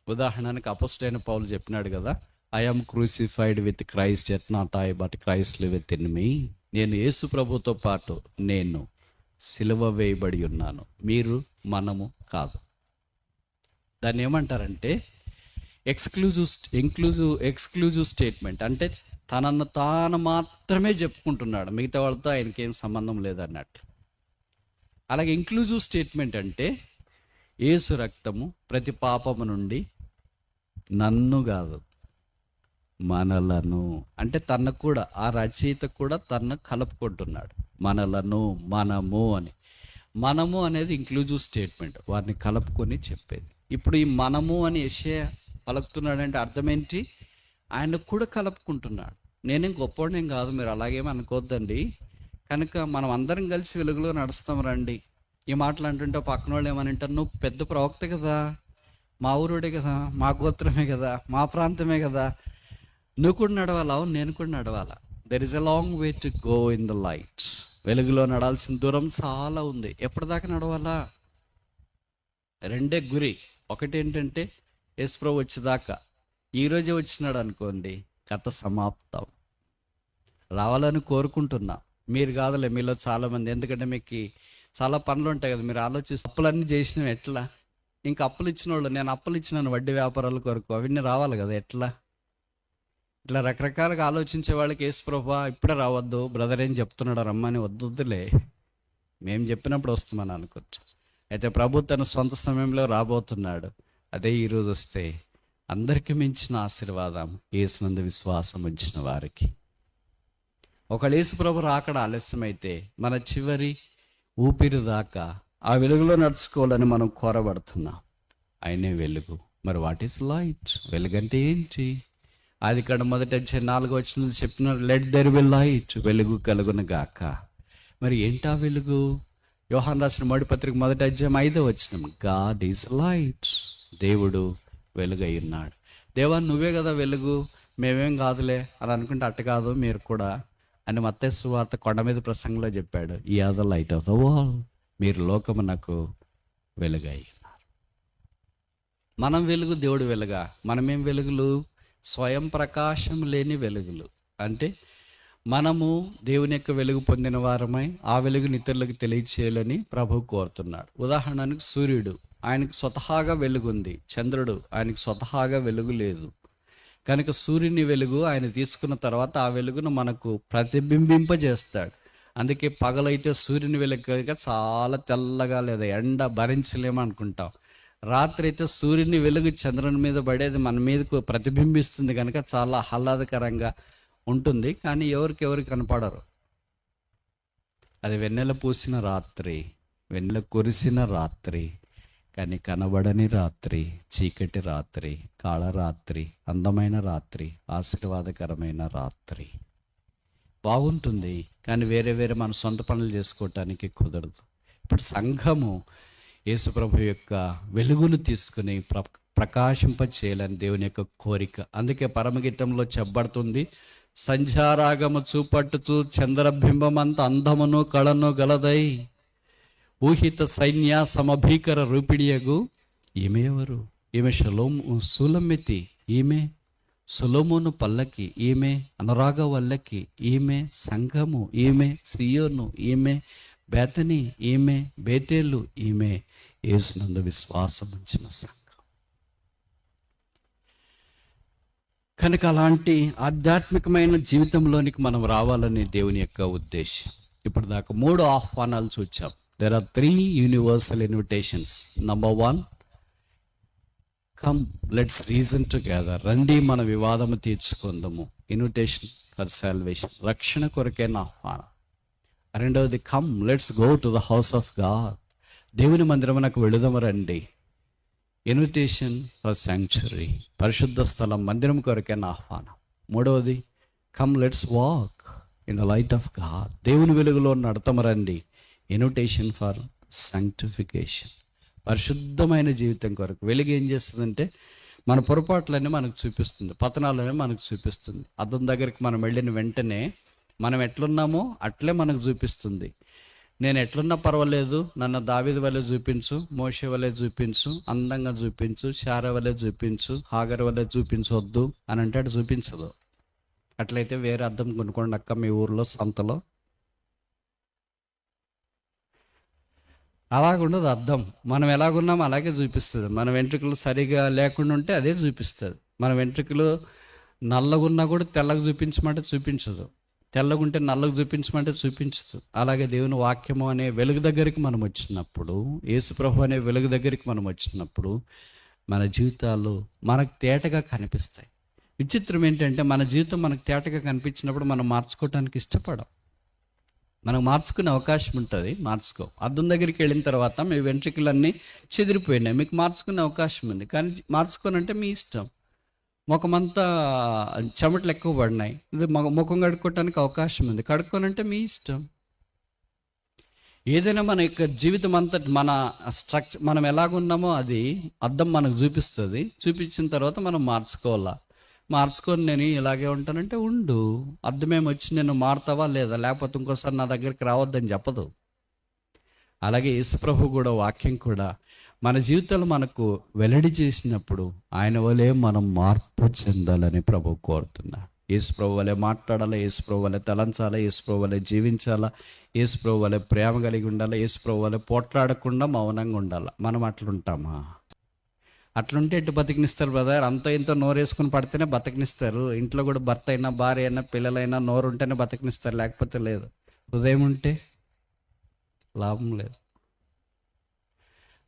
ఉదాహరణకి అపోస్తలుడైన పౌలు చెప్పినాడు కదా, I am crucified with Christ, at not I but Christ liveth in me. నేను యేసు ప్రభుతో పాటు నేను సిలువ వేయబడి ఉన్నాను, మీరు, మనము కాదు. దాన్ని ఏమంటారంటే ఎక్స్క్లూజివ్ స్టేట్మెంట్. అంటే తనను తాను మాత్రమే చెప్పుకుంటున్నాడు, మిగతా వాళ్ళతో ఆయనకేం సంబంధం లేదన్నట్లు. అలాగే ఇంక్లూజివ్ స్టేట్మెంట్ అంటే యేసు రక్తము ప్రతి పాపము నుండి నన్ను కాదు మనలను, అంటే తన కూడా, ఆ రచయిత కూడా తనను కలుపుకుంటున్నాడు. మనలను, మనము అని. మనము అనేది ఇంక్లూజివ్ స్టేట్మెంట్, వారిని కలుపుకొని చెప్పేది. ఇప్పుడు ఈ మనము అని యెషయా పలుకుతున్నాడంటే అర్థం ఏంటి? ఆయన కూడా కలుపుకుంటున్నాడు. నేనేం గొప్పవాడినేం కాదు, మీరు అలాగేమీ అనుకోవద్దండి. కనుక మనం అందరం కలిసి వెలుగులో నడుస్తాం రండి. ఈ మాటలు అంటుంటే పక్కన వాళ్ళు ఏమని అంటారు, నువ్వు పెద్ద ప్రవక్త కదా, మా ఊరుడే కదా, మా గోత్రమే కదా, మా ప్రాంతమే కదా, నువ్వు కూడా నడవాలా? నేను కూడా నడవాలా? There is a long way to go in the light. వెలుగులో నడాల్సిన దూరం చాలా ఉంది. ఎప్పటిదాకా నడవాలా? 2 గురి. ఒకటి ఏంటంటే యేసుప్రభు వచ్చేదాకా. ఈరోజే వచ్చినాడు అనుకోండి, కథ సమాప్తం. రావాలని కోరుకుంటున్నా, మీరు కాదులే, మీలో చాలామంది. ఎందుకంటే మీకు చాలా పనులు ఉంటాయి కదా, మీరు ఆలోచిస్తే అప్పులన్నీ చేసినాం ఎట్లా? ఇంకా అప్పులు ఇచ్చిన వాళ్ళు, నేను అప్పులు ఇచ్చినాను వడ్డీ వ్యాపారాల కొరకు, అవన్నీ రావాలి కదా ఎట్లా? ఇట్లా రకరకాలుగా ఆలోచించే వాళ్ళకి యేసుప్రభువా ఇప్పుడే రావద్దు, బ్రదర్ ఏం చెప్తున్నాడు రమ్మని వద్దులే, మేము చెప్పినప్పుడు వస్తామని అనుకుంటా. అయితే ప్రభు తన సొంత సమయంలో రాబోతున్నాడు. అదే ఈరోజు వస్తే అందరికీ మించిన ఆశీర్వాదం యేసునందు విశ్వాసం ఉంచిన వారికి. ఒకవేళ యేసుప్రభు రాకడ ఆలస్యమైతే మన చివరి ఊపిరి దాకా ఆ వెలుగులో నడుచుకోవాలని మనం కోరబడుతున్నాం. ఆయనే వెలుగు. మరి వాట్ ఈస్ లైట్? వెలుగంటే ఏంటి? అది ఇక్కడ మొదటి అధ్యాయం 4వ వచనంలో చెప్పినారు, లెట్ దెర్ బి లైట్, వెలుగు కలుగును గాక. మరి ఏంటా వెలుగు? యోహాను రాసిన మొదటి పత్రిక మొదటి అధ్యాయం 5వ వచనం, గాడ్ ఈజ్ లైట్, దేవుడు వెలుగై ఉన్నాడు. దేవా నువ్వే కదా వెలుగు, మేమేం కాదులే అని అనుకుంటే అట్ట కాదు మీరు కూడా అని మత్తయి సువార్త కొండ మీద ప్రసంగంలో చెప్పాడు. Ye are the light of the world, మీరు లోకమునకు వెలుగై ఉన్నారు. మనం వెలుగు, దేవుడు వెలుగా. మనమేం వెలుగులు? స్వయం ప్రకాశం లేని వెలుగులు. అంటే మనము దేవుని యొక్క వెలుగు పొందిన వారమై ఆ వెలుగుని ఇతరులకు తెలియచేయాలని ప్రభువు కోరుతున్నాడు. ఉదాహరణకు సూర్యుడు, ఆయనకు స్వతహాగా వెలుగుంది. చంద్రుడు, ఆయనకు స్వతహాగా వెలుగు లేదు. కనుక సూర్యుని వెలుగు ఆయన తీసుకున్న తర్వాత ఆ వెలుగును మనకు ప్రతిబింబింపజేస్తాడు. అందుకే పగలైతే సూర్యుని వెలుగు కనుక చాలా తెల్లగా లేదా ఎండ భరించలేము అనుకుంటాం. రాత్రి అయితే సూర్యుని వెలుగు చంద్రుని మీద పడేది మన మీదకు ప్రతిబింబిస్తుంది కనుక చాలా ఆహ్లాదకరంగా ఉంటుంది. కానీ ఎవరికి కనపడరు. అది వెన్నెల పూసిన రాత్రి, వెన్నెల కురిసిన రాత్రి, కానీ కనబడని రాత్రి, చీకటి రాత్రి, కాళరాత్రి, అందమైన రాత్రి, ఆశీర్వాదకరమైన రాత్రి. బాగుంటుంది, కానీ వేరే మన సొంత పనులు చేసుకోవటానికి కుదరదు. ఇప్పుడు సంఘము యేసుప్రభు యొక్క వెలుగును తీసుకుని ప్రకాశింప చేయాలని దేవుని యొక్క కోరిక. అందుకే పరమగీతంలో చెప్పబడుతుంది, సంధ్యారాగము చూపట్టుచు చంద్రబింబమంత అందమును కళను గలదై ఊహిత సైన్య సమభీకర రూపిడియగు. ఈమె ఎవరు? ఈమె సులమెతి, ఈమె సొలొమోను పల్లకి, ఈమె అనురాగ వల్లకి, ఈమె సంఘము, ఈమె సియోను, ఈమె బేతని, ఈమె బేతేలు, ఈమె యేసునందు విశ్వాసం ఉంచిన సంఘం. కనుక అలాంటి ఆధ్యాత్మికమైన జీవితంలోనికి మనం రావాలని దేవుని యొక్క ఉద్దేశం. ఇప్పుడు దాకా 3 ఆహ్వానాలు చూచాం. There are 3 universal invitations. Number 1, come let's reason together, రండి మన వివాదము తీర్చుకుందాము. ఇన్విటేషన్ ఫర్ సాల్వేషన్, రక్షణ కొరకైన ఆహ్వానం. రెండవది, come let's go to the house of God, దేవుని మందిరమునకు వెళుదాము రండి. ఇన్విటేషన్ ఫర్ శాంక్చురీ, పరిశుద్ధ స్థలం, మందిరం కొరకైన ఆహ్వానం. మూడవది, come let's walk in the light of God, దేవుని వెలుగులో నడతము రండి. ఇన్విటేషన్ ఫర్ సాంక్టిఫికేషన్, పరిశుద్ధమైన జీవితం కొరకు. వెలుగు ఏం చేస్తుందంటే మన పొరపాట్లన్నీ మనకు చూపిస్తుంది, పతనాలనే మనకు చూపిస్తుంది. అద్దం దగ్గరికి మనం వెళ్ళిన వెంటనే మనం ఎట్లున్నామో అట్లే మనకు చూపిస్తుంది. నేను ఎట్లున్నా పర్వాలేదు, నన్ను దావీదు వలె చూపించు, మోషే వలె చూపించు, అందంగా చూపించు, శారా వలె చూపించు, హాగర్ వలె చూపించవద్దు అని అంటే అటు చూపించదు. అట్లయితే వేరే అద్దం కొనుక్కోండి అక్క మీ ఊర్లో సంతలో. అలాగుండదు అద్దం. మనం ఎలాగున్నామో అలాగే చూపిస్తుంది. మన వెంట్రుకలు సరిగా లేకుండా ఉంటే అదే చూపిస్తుంది. మన వెంట్రుకలు నల్లగున్నా కూడా తెల్లగా చూపించమంటే చూపించదు, తెల్లగుంటే నల్లగా చూపించమంటే చూపించదు. అలాగే దేవుని వాక్యము అనే వెలుగు దగ్గరికి మనం వచ్చినప్పుడు, యేసుప్రభు అనే వెలుగు దగ్గరికి మనం వచ్చినప్పుడు మన జీవితాలు మనకు తేటగా కనిపిస్తాయి. విచిత్రం ఏంటంటే మన జీవితం మనకు తేటగా కనిపించినప్పుడు మనం మార్చుకోవటానికి ఇష్టపడం. మనం మార్చుకునే అవకాశం ఉంటుంది, మార్చుకో. అద్దం దగ్గరికి వెళ్ళిన తర్వాత మీ వెంట్రుకలన్నీ చెదిరిపోయినాయి, మీకు మార్చుకునే అవకాశం ఉంది, కానీ మార్చుకోనంటే మీ ఇష్టం. ముఖమంతా చెమటలు ఎక్కువ పడినాయి, ముఖం కడుక్కోవటానికి అవకాశం ఉంది, కడుక్కోనంటే మీ ఇష్టం. ఏదైనా మన యొక్క జీవితం అంతా మన స్ట్రక్చర్, మనం ఎలాగున్నామో అది అద్దం మనకు చూపిస్తుంది. చూపించిన తర్వాత మనం మార్చుకోవాలా. మార్చుకొని నేను ఇలాగే ఉంటానంటే ఉండు, అద్దమేమి వచ్చి నేను మారుతావా లేదా, లేకపోతే ఇంకోసారి నా దగ్గరికి రావద్దని చెప్పదు. అలాగే యేసుప్రభు కూడా, వాక్యం కూడా మన జీవితాలు మనకు వెల్లడి చేసినప్పుడు ఆయన వలె మనం మార్పు చెందాలని ప్రభు కోరుతున్నాడు. యేసుప్రభు వలె మాట్లాడాలా, యేసుప్రభు వలె తలంచాలా, యేసుప్రభు వలె జీవించాలా, యేసుప్రభు వలె ప్రేమ కలిగి ఉండాలా, యేసుప్రభు వలె పోట్లాడకుండా మౌనంగా ఉండాలా. మనం అట్లుంటామా? అట్లుంటే ఎటు బతికినిస్తారు బ్రదర్? అంతో ఇంతో నోరేసుకుని పడితేనే బతికినిస్తారు. ఇంట్లో కూడా భర్త అయినా భార్య అయినా పిల్లలైనా నోరు ఉంటేనే బతికినిస్తారు, లేకపోతే లేదు. హృదయం ఉంటే లాభం లేదు.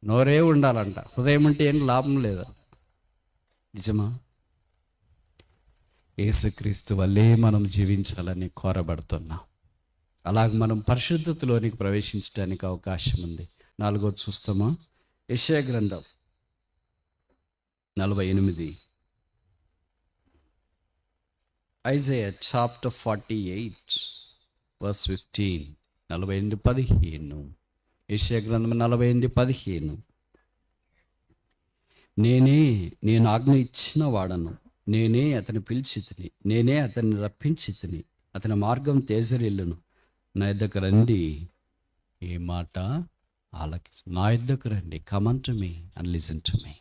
నోరే ఉండాలంట, హృదయం ఉంటే ఏం లాభం లేదు. నిజమా? యేసుక్రీస్తు వల్లే మనం జీవించాలని కోరబడుతున్నాం. అలాగ మనం పరిశుద్ధతలోనికి ప్రవేశించడానికి అవకాశం ఉంది. 4వ చూస్తామా? యెషయా గ్రంథం 48. Isaiah chapter 48 verse 15. 48:15. యెషయా గ్రంథం 48:15. నేను ఆజ్ఞ ఇచ్చిన వాడను, నేనే అతని పిలిచితిని, నేనే అతన్ని రప్పించితిని, అతని మార్గం తేజరిల్లును. నా యొద్దకు రండి, ఏ మాట ఆలకించు. నా యొద్దకు రండి, come to me and listen to me.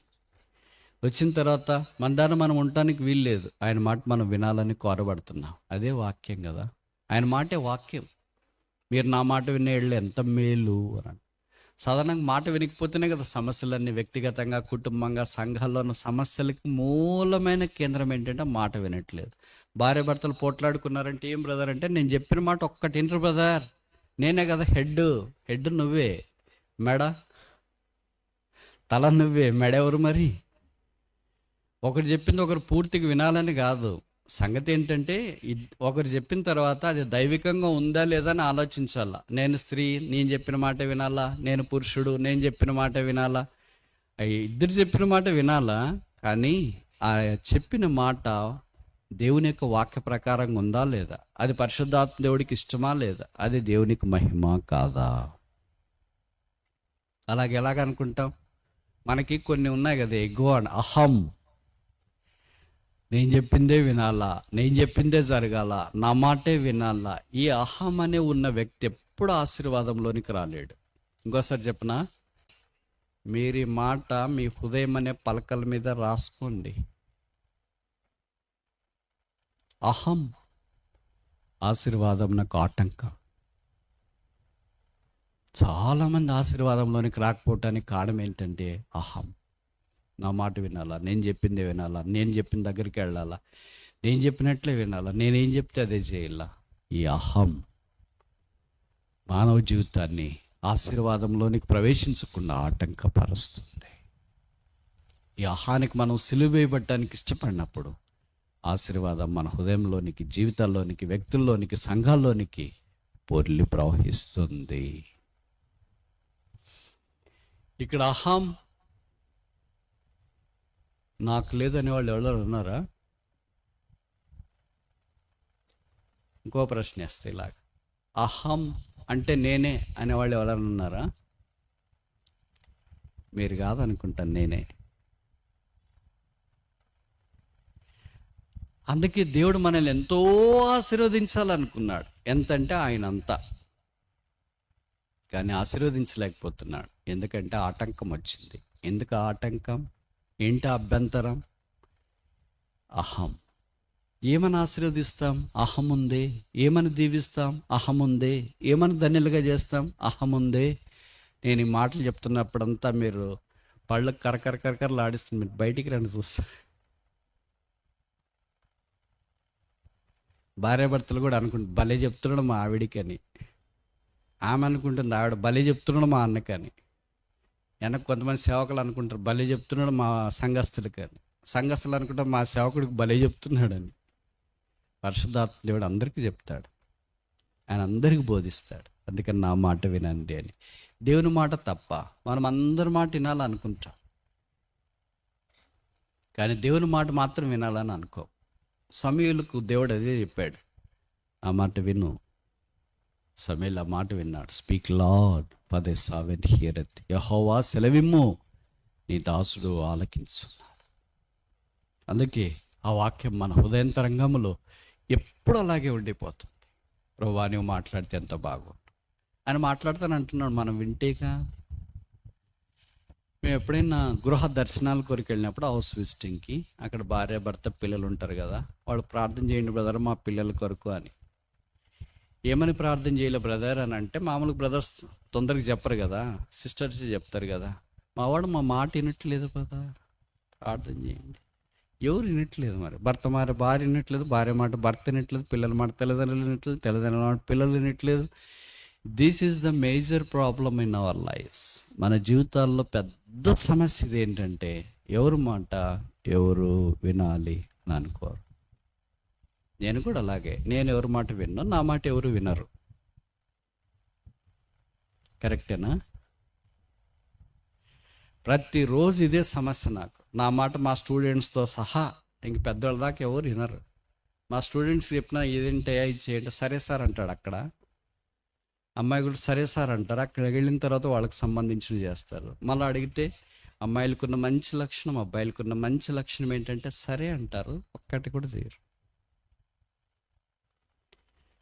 వచ్చిన తర్వాత మన దాన్ని మనం ఉండటానికి వీల్లేదు, ఆయన మాట మనం వినాలని కోరబడుతున్నాం. అదే వాక్యం కదా, ఆయన మాటే వాక్యం. మీరు నా మాట వినేళ్ళు ఎంత మేలు అని. సాధారణంగా మాట వినకపోతేనే కదా సమస్యలన్నీ, వ్యక్తిగతంగా, కుటుంబంగా, సంఘాల్లో ఉన్న సమస్యలకి మూలమైన కేంద్రం ఏంటంటే మాట వినట్లేదు. భార్య భర్తలు పోట్లాడుకున్నారంటే ఏం బ్రదర్ అంటే, నేను చెప్పిన మాట ఒక్కటి వినరు బ్రదర్, నేనే కదా హెడ్ నువ్వే, మెడ తల నువ్వే, మెడ ఎవరు మరి? ఒకరు చెప్పింది ఒకరు పూర్తిగా వినాలని కాదు. సంగతి ఏంటంటే ఒకరు చెప్పిన తర్వాత అది దైవికంగా ఉందా లేదా అని ఆలోచించాలా. నేను స్త్రీ, నేను చెప్పిన మాట వినాలా, నేను పురుషుడు, నేను చెప్పిన మాట వినాలా, ఇద్దరు చెప్పిన మాట వినాలా. కానీ ఆ చెప్పిన మాట దేవుని యొక్క వాక్య ప్రకారంగా ఉందా లేదా, అది పరిశుద్ధాత్మ దేవుడికి ఇష్టమా లేదా, అది దేవునికి మహిమ కాదా? ఎలాగనుకుంటాం? మనకి కొన్ని ఉన్నాయి కదా, ఎగో అని, అహం, నేను చెప్పిందే వినాలా, నేను చెప్పిందే జరగాల, నా మాటే వినాలా. ఈ అహం అనే ఉన్న వ్యక్తి ఎప్పుడు ఆశీర్వాదంలోనికి రాలేడు. ఇంకోసారి చెప్పనా, మీరు ఈ మాట మీ హృదయం అనే పలకల మీద రాసుకోండి. అహం ఆశీర్వాదం నాకు ఆటంకం. చాలామంది ఆశీర్వాదంలోనికి రాకపోవటానికి కారణం ఏంటంటే అహం. నా మాట వినాలా, నేను చెప్పిందే వినాలా, నేను చెప్పిన దగ్గరికి వెళ్ళాలా, నేను చెప్పినట్లే వినాలా, నేనేం చెప్తే అదే చేయాలా. ఈ అహం మానవ జీవితాన్ని ఆశీర్వాదంలోనికి ప్రవేశించకుండా ఆటంకపరుస్తుంది. ఈ అహానికి మనం సిలువ వేయబడటానికి ఇష్టపడినప్పుడు ఆశీర్వాదం మన హృదయంలోనికి, జీవితాల్లోనికి, వ్యక్తుల్లోనికి, సంఘాల్లోనికి పొర్లి ప్రవహిస్తుంది. ఇక్కడ అహం నాకు లేదనే వాళ్ళు ఎవరు ఉన్నారా? ఇంకో ప్రశ్న వేస్తే ఇలాగ, అహం అంటే నేనే అనేవాళ్ళు ఎవరైనా ఉన్నారా? మీరు కాదనుకుంటాను, నేనే. అందుకే దేవుడు మనల్ని ఎంతో ఆశీర్వదించాలనుకున్నాడు. ఎంతంటే ఆయన అంతా, కానీ ఆశీర్వదించలేకపోతున్నాడు. ఎందుకంటే ఆటంకం వచ్చింది. ఎందుకు ఆటంకం? ఏంటి అభ్యంతరం? అహం. ఏమని ఆశీర్వదిస్తాం? అహం ఉందే. ఏమని దీవిస్తాం? అహం ఉందే. ఏమని ధన్యులుగా చేస్తాం? అహం ఉందే. నేను ఈ మాటలు చెప్తున్నప్పుడంతా మీరు పళ్ళకు కరకరకరకరలు ఆడిస్తుంది, మీరు బయటికి రండి చూస్తారు. భార్యాభర్తలు కూడా అనుకుంటుంది, భలే చెప్తున్నాడు మా ఆవిడికి అని. ఆమె అనుకుంటుంది, ఆవిడ భలే చెప్తున్నాడు మా అన్నకని. వెనక కొంతమంది సేవకులు అనుకుంటారు, భలే చెప్తున్నాడు మా సంఘస్థులకి అని. సంఘస్థులు అనుకుంటారు, మా సేవకుడికి భలే చెప్తున్నాడని. పరిశుద్ధాత్మ దేవుడు అందరికీ చెప్తాడు, ఆయన అందరికీ బోధిస్తాడు. అందుకని నా మాట వినండి అని. దేవుని మాట తప్ప మనం అందరి మాట వినాలనుకుంటాం, కానీ దేవుని మాట మాత్రం వినాలని అనుకో. సమూయేలుకు దేవుడు అదే చెప్పాడు, ఆ మాట విను. సమూయేలు ఆ మాట విన్నాడు. Speak lord for the servant heareth. యెహోవా సెలవిమ్ము, నీ దాసుడు ఆలకించున్నాడు. అందుకే ఆ వాక్యం మన హృదయంతరంగంలో ఎప్పుడు అలాగే ఉండిపోతుంది. ప్రభువా నువ్వు మాట్లాడితే ఎంత బాగుండు అని మాట్లాడతాను అంటున్నాడు. మనం వింటేగా. మేము ఎప్పుడైనా గృహ దర్శనాల కొరకు వెళ్ళినప్పుడు, హౌస్ విజిటింగ్కి, అక్కడ భార్య భర్త పిల్లలు ఉంటారు కదా, వాళ్ళు ప్రార్థన చేయండి బ్రదర్ మా పిల్లల కొరకు అని. ఏమని ప్రార్థన చేయలే బ్రదర్ అని అంటే, మామూలుగా బ్రదర్స్ తొందరగా చెప్పరు కదా, సిస్టర్స్ చెప్తారు కదా. మావాడు మా మాట వినట్లేదు బ్రదర్, ప్రార్థన చేయండి. ఎవరు వినట్లేదు. మరి భర్త మాట భార్య వినట్లేదు, భార్య మాట భర్త వినట్లేదు, పిల్లల మాట తల్లిదండ్రులు వినట్లేదు, తల్లిదండ్రుల మాట పిల్లలు వినట్లేదు. This is the major problem in our lives. మన జీవితాల్లో పెద్ద సమస్య ఇది ఏంటంటే, ఎవరు మాట ఎవరు వినాలి అని అనుకోరు. నేను కూడా అలాగే, నేను ఎవరి మాట విన్నా, నా మాట ఎవరు వినరు. కరెక్టేనా? ప్రతిరోజు ఇదే సమస్య నాకు. నా మాట మా స్టూడెంట్స్తో సహా ఇంక పెద్దవాళ్ళ దాకా ఎవరు వినరు. మా స్టూడెంట్స్ చెప్పినా ఇదేంటి ఇది చేయండి, సరే సార్ అంటాడు. అక్కడ అమ్మాయి కూడా సరే సార్ అంటారు. అక్కడికి వెళ్ళిన తర్వాత వాళ్ళకి సంబంధించినవి చేస్తారు. మళ్ళీ అడిగితే అమ్మాయిలకున్న మంచి లక్షణం, అబ్బాయిలకున్న మంచి లక్షణం ఏంటంటే సరే అంటారు, ఒక్కటి కూడా చేయరు.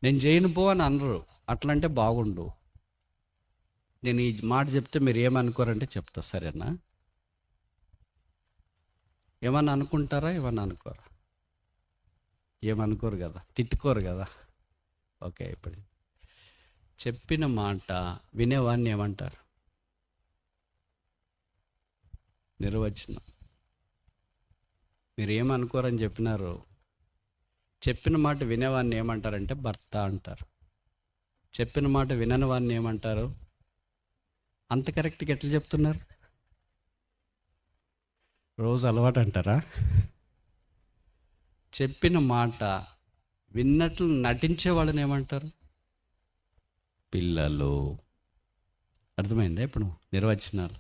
నేను చేయను పో అని అనరు. అట్లంటే బాగుండు. నేను ఈ మాట చెప్తే మీరు ఏమనుకోరంటే చెప్తా, సరేనా? ఏమన్నా అనుకుంటారా? ఏమన్నా అనుకోరా? ఏమనుకోరు కదా, తిట్టుకోరు కదా. ఓకే, ఇప్పుడు చెప్పిన మాట వినేవాడిని ఏమంటారు? నిర్వచనం. మీరు ఏమనుకోరని చెప్పినారు. చెప్పిన మాట వినేవాడిని ఏమంటారంటే భర్త అంటారు. చెప్పిన మాట వినని వాడిని ఏమంటారు? అంత కరెక్ట్గా ఎట్లా చెప్తున్నారు? రోజు అలవాటు అంటారా? చెప్పిన మాట విన్నట్లు నటించే వాళ్ళని ఏమంటారు? పిల్లలు. అర్థమైందా ఇప్పుడు నిర్వచనాలు?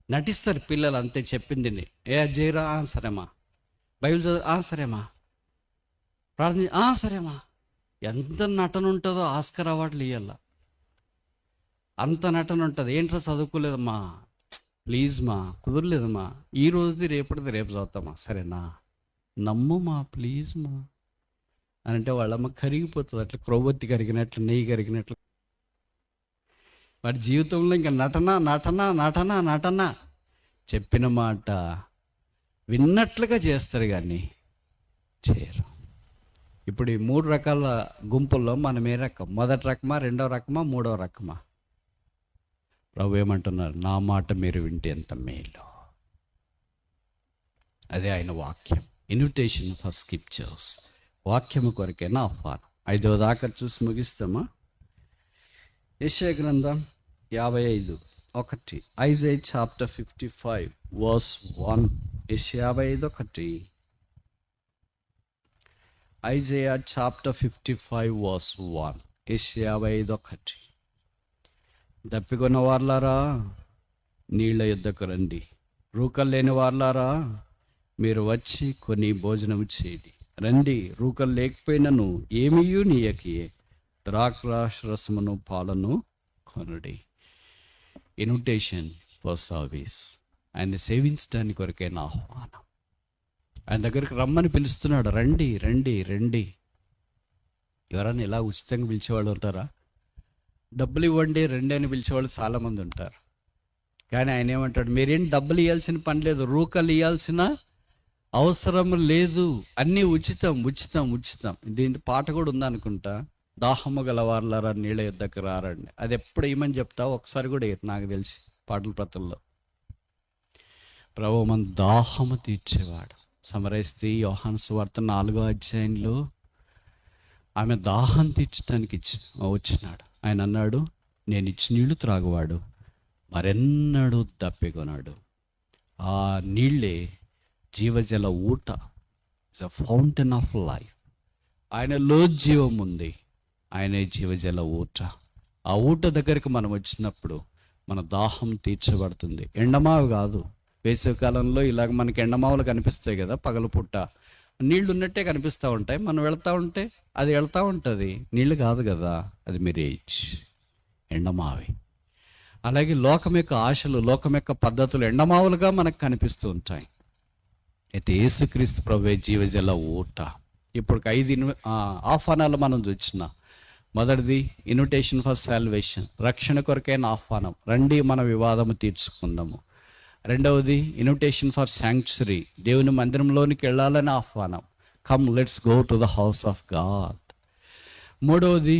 నటిస్తారు పిల్లలు అంతే. చెప్పింది ఏ జైరా సరేమా, బైబిల్ చదువు సరేమా, ప్రార్థన సరేమా. ఎంత నటన ఉంటుందో ఆస్కర్ అవార్డులు ఇవ్వాల, అంత నటన ఉంటుంది. ఏంట్రా చదువుకోలేదమ్మా, ప్లీజ్ మా, కుదరలేదమ్మా, ఈ రోజుది రేపటిది రేపు చదువుతామా, సరేనా, నమ్ముమా ప్లీజ్ మా అని అంటే వాళ్ళమ్మ కరిగిపోతుంది. అట్లా క్రొవ్వొత్తి కరిగినట్లు, నెయ్యి కరిగినట్లు. వాడి జీవితంలో ఇంకా నటన నటన నటన నటన. చెప్పిన మాట విన్నట్లుగా చేస్తారు కానీ చేయరు. ఇప్పుడు ఈ 3 రకాల గుంపుల్లో మనం ఏ రకం? మొదటి రకమా, రెండవ రకమా, మూడవ రకమా? ప్రభు ఏమంటున్నారు? నా మాట మీరు వింటే ఎంత మేలు. అదే ఆయన వాక్యం. Invitation for scriptures. వాక్యము కొరకైనా ఆహ్వానం. 5వ దాకా చూసి ముగిస్తామా? యెషయా గ్రంథం 55:1. ఐజైయా చాప్టర్ 55 verse 1. యెషయా 55:1. ఐజైయా చాప్టర్ 55 verse 1. యెషయా 55:1. దప్పికొన్న వార్లారా నీళ్ల యుద్ధకు రండి, రూకలు లేని వార్లారా మీరు వచ్చి కొని భోజనం చేయండి. రండి, రూకలు లేకపోయినను ఏమీయూ నీయకి ద్రాక్షరసమును పాలను కొనుడి. Invitation for service. ఆయన సేవించడానికి కొరకైన ఆహ్వానం. ఆయన దగ్గరికి రమ్మని పిలుస్తున్నాడు. రండి రండి రండి. ఎవరైనా ఇలా ఉచితంగా పిలిచేవాళ్ళు ఉంటారా? డబ్బులు ఇవ్వండి రండి అని పిలిచేవాళ్ళు చాలామంది ఉంటారు. కానీ ఆయన ఏమంటాడు? మీరేం డబ్బులు ఇవ్వాల్సిన పని లేదు, రూకలు ఇవ్వాల్సిన అవసరం లేదు, అన్నీ ఉచితం ఉచితం ఉచితం. దీని పాట కూడా ఉందనుకుంటా, దాహము గలవార్లారా నీళ్ళ యుద్ధకు రారండి. అది ఎప్పుడు ఏమని చెప్తావు? ఒకసారి కూడా నాకు తెలిసి పాటల ప్రతుల్లో. ప్రభు మన దాహము తీర్చేవాడు. సమరయిస్తే యోహాను సువార్త 4వ అధ్యాయంలో ఆమె దాహం తీర్చడానికి వచ్చినాడు. ఆయన అన్నాడు, నేను ఇచ్చి నీళ్లు త్రాగువాడు మరెన్నడూ దప్పికొన్నాడు. ఆ నీళ్ళే జీవజల ఊట. It's a fountain of life. ఆయనలో జీవం ఉంది, ఆయనే జీవజల ఊట. ఆ ఊట దగ్గరికి మనం వచ్చినప్పుడు మన దాహం తీర్చబడుతుంది. ఎండమావి కాదు. వేసవికాలంలో ఇలాగ మనకి ఎండమావులు కనిపిస్తాయి కదా, పగలపుట్ట నీళ్లు ఉన్నట్టే కనిపిస్తూ ఉంటాయి. మనం వెళ్తూ ఉంటే అది వెళ్తూ ఉంటుంది. నీళ్ళు కాదు కదా, అది మిరేజ్, ఎండమావి. అలాగే లోకం యొక్క ఆశలు, లోకం యొక్క పద్ధతులు ఎండమావులుగా మనకు కనిపిస్తూ ఉంటాయి. అయితే యేసుక్రీస్తు ప్రభువే జీవజల ఊట. ఇప్పుడు 5 ఆహ్వానాలు మనం చూసిన. మొదటిది ఇన్విటేషన్ ఫర్ సాల్వేషన్, రక్షణ కొరకైన ఆహ్వానం. రండి మన వివాదము తీర్చుకుందాము. రెండవది ఇన్విటేషన్ ఫర్ శాంక్చురీ, దేవుని మందిరంలోనికి వెళ్ళాలని ఆహ్వానం. Come let's go to the house of God. మూడవది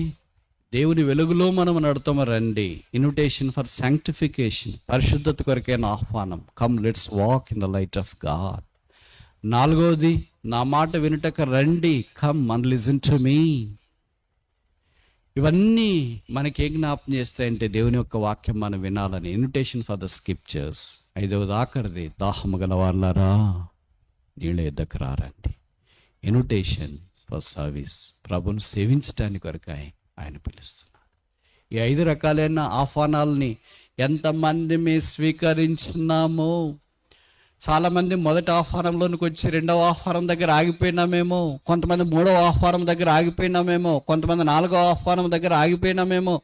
దేవుని వెలుగులో మనం నడుతాము రండి, ఇన్విటేషన్ ఫర్ శాంక్టిఫికేషన్, పరిశుద్ధత కొరకైన ఆహ్వానం. Come let's walk in the light of God. నాలుగవది నా మాట వినుటకు రండి, కమ్ అండ్ లిసన్ టు మీ. ఇవన్నీ మనకి ఏం జ్ఞాపం చేస్తాయంటే దేవుని యొక్క వాక్యం మనం వినాలని. Invitation for the scriptures. 5వది ఆఖరిది దాహము గలవార్లారా నీళ్ళ యుద్ధకు రారండి. ఇన్విటేషన్ ఫర్ సర్వీస్, ప్రభును సేవించడానికి కొరకు ఆయన పిలుస్తున్నాడు. ఈ 5 రకాలైన ఆహ్వానాలని ఎంతమంది మేము స్వీకరించున్నాము? చాలామంది మొదటి ఆహ్వానంలోనికి వచ్చి రెండవ ఆహ్వానం దగ్గర ఆగిపోయినామేమో, కొంతమంది మూడవ ఆహ్వానం దగ్గర ఆగిపోయినామేమో, కొంతమంది నాలుగవ ఆహ్వానం దగ్గర ఆగిపోయినామేమో,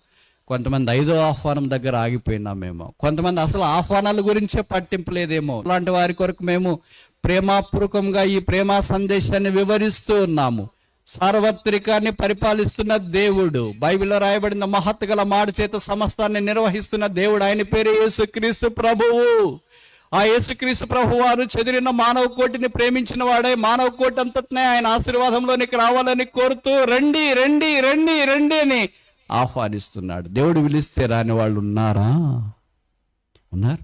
కొంతమంది ఐదవ ఆహ్వానం దగ్గర ఆగిపోయినామేమో, కొంతమంది అసలు ఆహ్వానాల గురించే పట్టింపులేదేమో. అలాంటి వారి కొరకు మేము ప్రేమపూర్వకంగా ఈ ప్రేమ సందేశాన్ని వివరిస్తూ ఉన్నాము. సార్వత్రికాన్ని పరిపాలిస్తున్న దేవుడు, బైబిల్లో రాయబడిన మహత్తు గల మాట చేత సమస్తాన్ని నిర్వహిస్తున్న దేవుడు, ఆయన పేరు యేసుక్రీస్తు ప్రభువు. ఆ యేసుక్రీస్తు ప్రభు వారు చెదిరిన మానవ కోటిని ప్రేమించిన వాడే మానవ కోటి అంతటినే ఆయన ఆశీర్వాదంలోనికి రావాలని కోరుతూ రండి రండి రండి రండి అని ఆహ్వానిస్తున్నాడు. దేవుడు పిలిస్తే రాని వాళ్ళు ఉన్నారా? ఉన్నారు.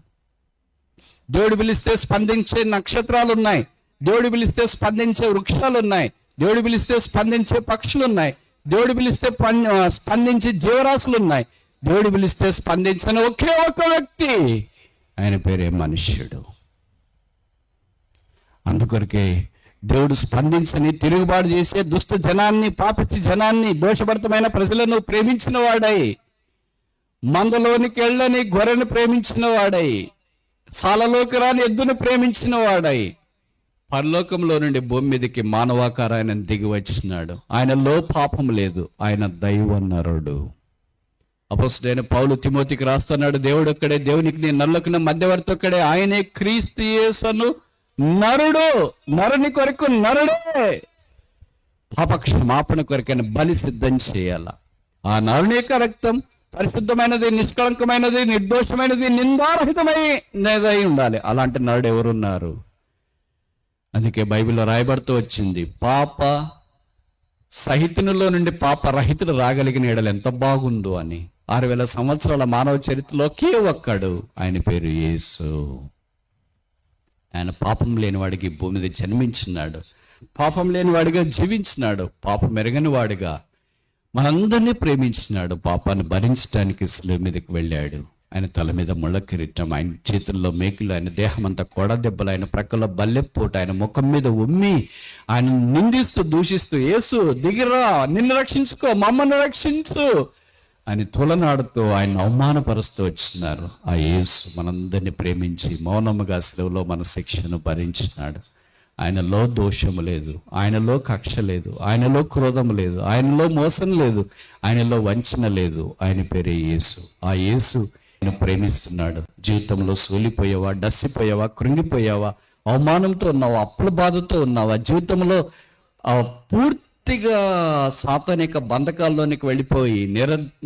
దేవుడు పిలిస్తే స్పందించే నక్షత్రాలు ఉన్నాయి, దేవుడు పిలిస్తే స్పందించే వృక్షాలు ఉన్నాయి, దేవుడు పిలిస్తే స్పందించే పక్షులు ఉన్నాయి, దేవుడు పిలిస్తే స్పందించే జీవరాశులు ఉన్నాయి. దేవుడు పిలిస్తే స్పందించిన ఒకే ఒక వ్యక్తి, ఆయన పేరే మనుష్యుడు. అందుకొరకే దేవుడు స్పందించని తిరుగుబాటు చేసే దుష్ట జనాన్ని, పాపిష్టి జనాన్ని, దోషభరితమైన ప్రజలను ప్రేమించిన వాడై, మందలోనికి వెళ్ళని గొర్రెను ప్రేమించిన వాడై, సాలలోకి రాని ఎద్దును ప్రేమించిన వాడై, పరలోకంలో నుండి భూమి మీదకి మానవాకారాన్ని దిగి వచ్చినాడు. ఆయనలో పాపం లేదు, ఆయన దైవనరుడు. అపోస్తలుడైన పౌలు తిమోతికి రాస్తున్నాడు, దేవుడు ఒక్కడే, దేవునికి నరులకు మధ్యవర్తి ఒక్కడే, ఆయనే క్రీస్తు యేసును నరుడు. నరుని కొరకు నరుడే పాపక్షమాపణ కొరకైన బలి సిద్ధం చేయాల. ఆ నరుని యొక్క రక్తం పరిశుద్ధమైనది, నిష్కళంకమైనది, నిర్దోషమైనది, నిందారహితమైనదై ఉండాలి. అలాంటి నరుడు ఎవరున్నారు? అందుకే బైబిల్లో రాయబడుతూ వచ్చింది, పాప సహితునిలో నుండి పాప రహితుడు రాగలిగిన ఎడలు ఎంత బాగుందో అని. 6000 సంవత్సరాల మానవ చరిత్రలో ఒకే ఒక్కడు, ఆయన పేరు యేసు. ఆయన పాపం లేని వాడికి భూమి మీద జన్మించినాడు, పాపం లేని వాడిగా జీవించినాడు, పాపం ఎరగని వాడిగా మనందరినీ ప్రేమించినాడు, పాపాన్ని భరించడానికి శిలువ మీదకి వెళ్ళాడు. ఆయన తల మీద ముళ్ళ కిరీటం, ఆయన చేతుల్లో మేకులు, ఆయన దేహం అంతా కొడ దెబ్బలు, ఆయన ప్రక్కలో బల్లెపోటు, ఆయన ముఖం మీద ఉమ్మి ఆయన నిందిస్తూ దూషిస్తూ, యేసు దిగిరా, నిన్ను రక్షించుకో, మమ్మల్ని రక్షించు అని తులనాడుతూ ఆయన అవమానపరుస్తూ వచ్చినారు. ఆ యేసు మనందరినీ ప్రేమించి మౌనముగా శిలువలో మన శిక్షను భరించినాడు. ఆయనలో దోషము లేదు, ఆయనలో కక్ష లేదు, ఆయనలో క్రోధం లేదు, ఆయనలో మోసం లేదు, ఆయనలో వంచన లేదు. ఆయన పేరే యేసు. ఆ యేసు ఆయన ప్రేమిస్తున్నాడు. జీవితంలో సోలిపోయావా, డస్సిపోయావా, కృంగిపోయావా, అవమానంతో ఉన్నావా, అప్పుల బాధతో ఉన్నావా, జీవితంలో పూర్తిగా సాతానిక బంధకాల్లోనికి వెళ్ళిపోయి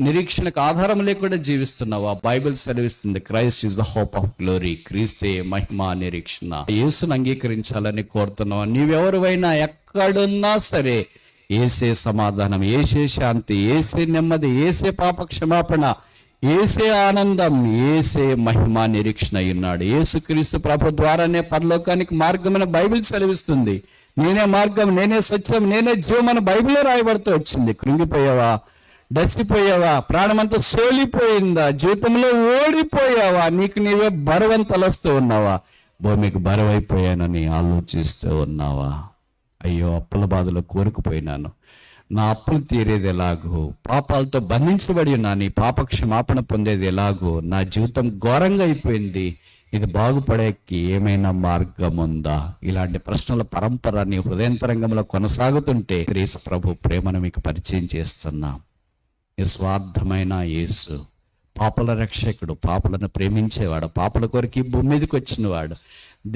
నిరీక్షణకు ఆధారం లేకుండా జీవిస్తున్నావా? బైబిల్ సెలవిస్తుంది, Christ is the hope of glory. క్రీస్తే మహిమ నిరీక్షణ. యేసును అంగీకరించాలని కోరుతున్నావా? నీవెవరివైనా ఎక్కడున్నా సరే, ఏసే సమాధానం, ఏసే శాంతి, ఏసే నెమ్మది, ఏసే పాప క్షమాపణ, ఏసే ఆనందం, ఏసే మహిమ నిరీక్షణ అయ్యున్నాడు. యేసుక్రీస్తు ప్రభు ద్వారానే పరలోకానికి మార్గమైన బైబిల్ సెలవిస్తుంది. నేనే మార్గం, నేనే సత్యం, నేనే జీవం అని బైబిల్లో రాయబడుతూ వచ్చింది. కృంగిపోయావా, డసిపోయావా, ప్రాణమంతా సోలిపోయిందా, జీవితంలో ఓడిపోయావా, నీకు నీవే బరువని తలస్తూ ఉన్నావా, భూమికి బరువైపోయానని ఆలోచిస్తూ ఉన్నావా? అయ్యో, అప్పుల బాధలో కూరుకుపోయినాను, నా అప్పులు తీరేది ఎలాగో, పాపాలతో బంధించబడి ఉన్నాను, ఈ పాప క్షమాపణ పొందేది ఎలాగో, నా జీవితం ఘోరంగా అయిపోయింది, ఇది బాగుపడేకి ఏమైనా మార్గం ఉందా? ఇలాంటి ప్రశ్నల పరంపర నీ హృదయంతరంగంలో కొనసాగుతుంటే యేసు ప్రభు ప్రేమను మీకు పరిచయం చేస్తున్నా. నిస్వార్థమైన యేసు, పాపల రక్షకుడు, పాపలను ప్రేమించేవాడు, పాపల కొరకు భూమి మీదకి వచ్చినవాడు.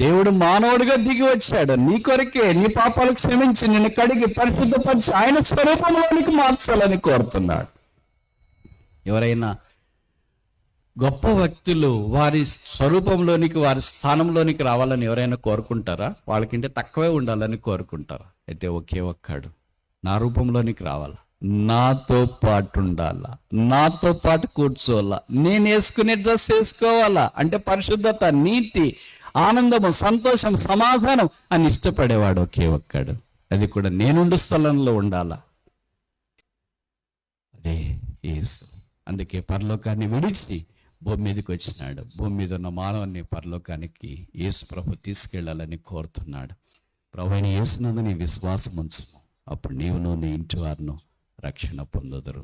దేవుడు మానవుడిగా దిగి వచ్చాడు నీ కొరకే, నీ పాపాలు క్షమించి నిన్ను కడిగి పరిశుద్ధపరిచి ఆయన స్వరూపంలోనికి మార్చాలని కోరుతున్నాడు. ఎవరైనా గొప్ప వ్యక్తులు వారి స్వరూపంలోనికి, వారి స్థానంలోనికి రావాలని ఎవరైనా కోరుకుంటారా? వాళ్ళకంటే తక్కువే ఉండాలని కోరుకుంటారా? అయితే ఒకే ఒక్కడు నా రూపంలోనికి రావాలా, నాతో పాటు ఉండాలా, నాతో పాటు కూర్చోవాలా, నేను వేసుకునే డ్రెస్ వేసుకోవాలా, అంటే పరిశుద్ధత, నీతి, ఆనందము, సంతోషం, సమాధానం అని ఇష్టపడేవాడు ఒకే ఒక్కడు. అది కూడా నేనుండు స్థలంలో ఉండాలా, అదే యేసు. అందుకే పరలోకాన్ని విడిచి భూమి మీదకి వచ్చినాడు. భూమి మీద ఉన్న మానవుని పరలోకానికి యేసు ప్రభు తీసుకెళ్లాలని కోరుతున్నాడు. ప్రభు అయిన యేసునందు నీ విశ్వాసం ఉంచుము, అప్పుడు నీవును నీ ఇంటి వారును రక్షణ పొందుదురు.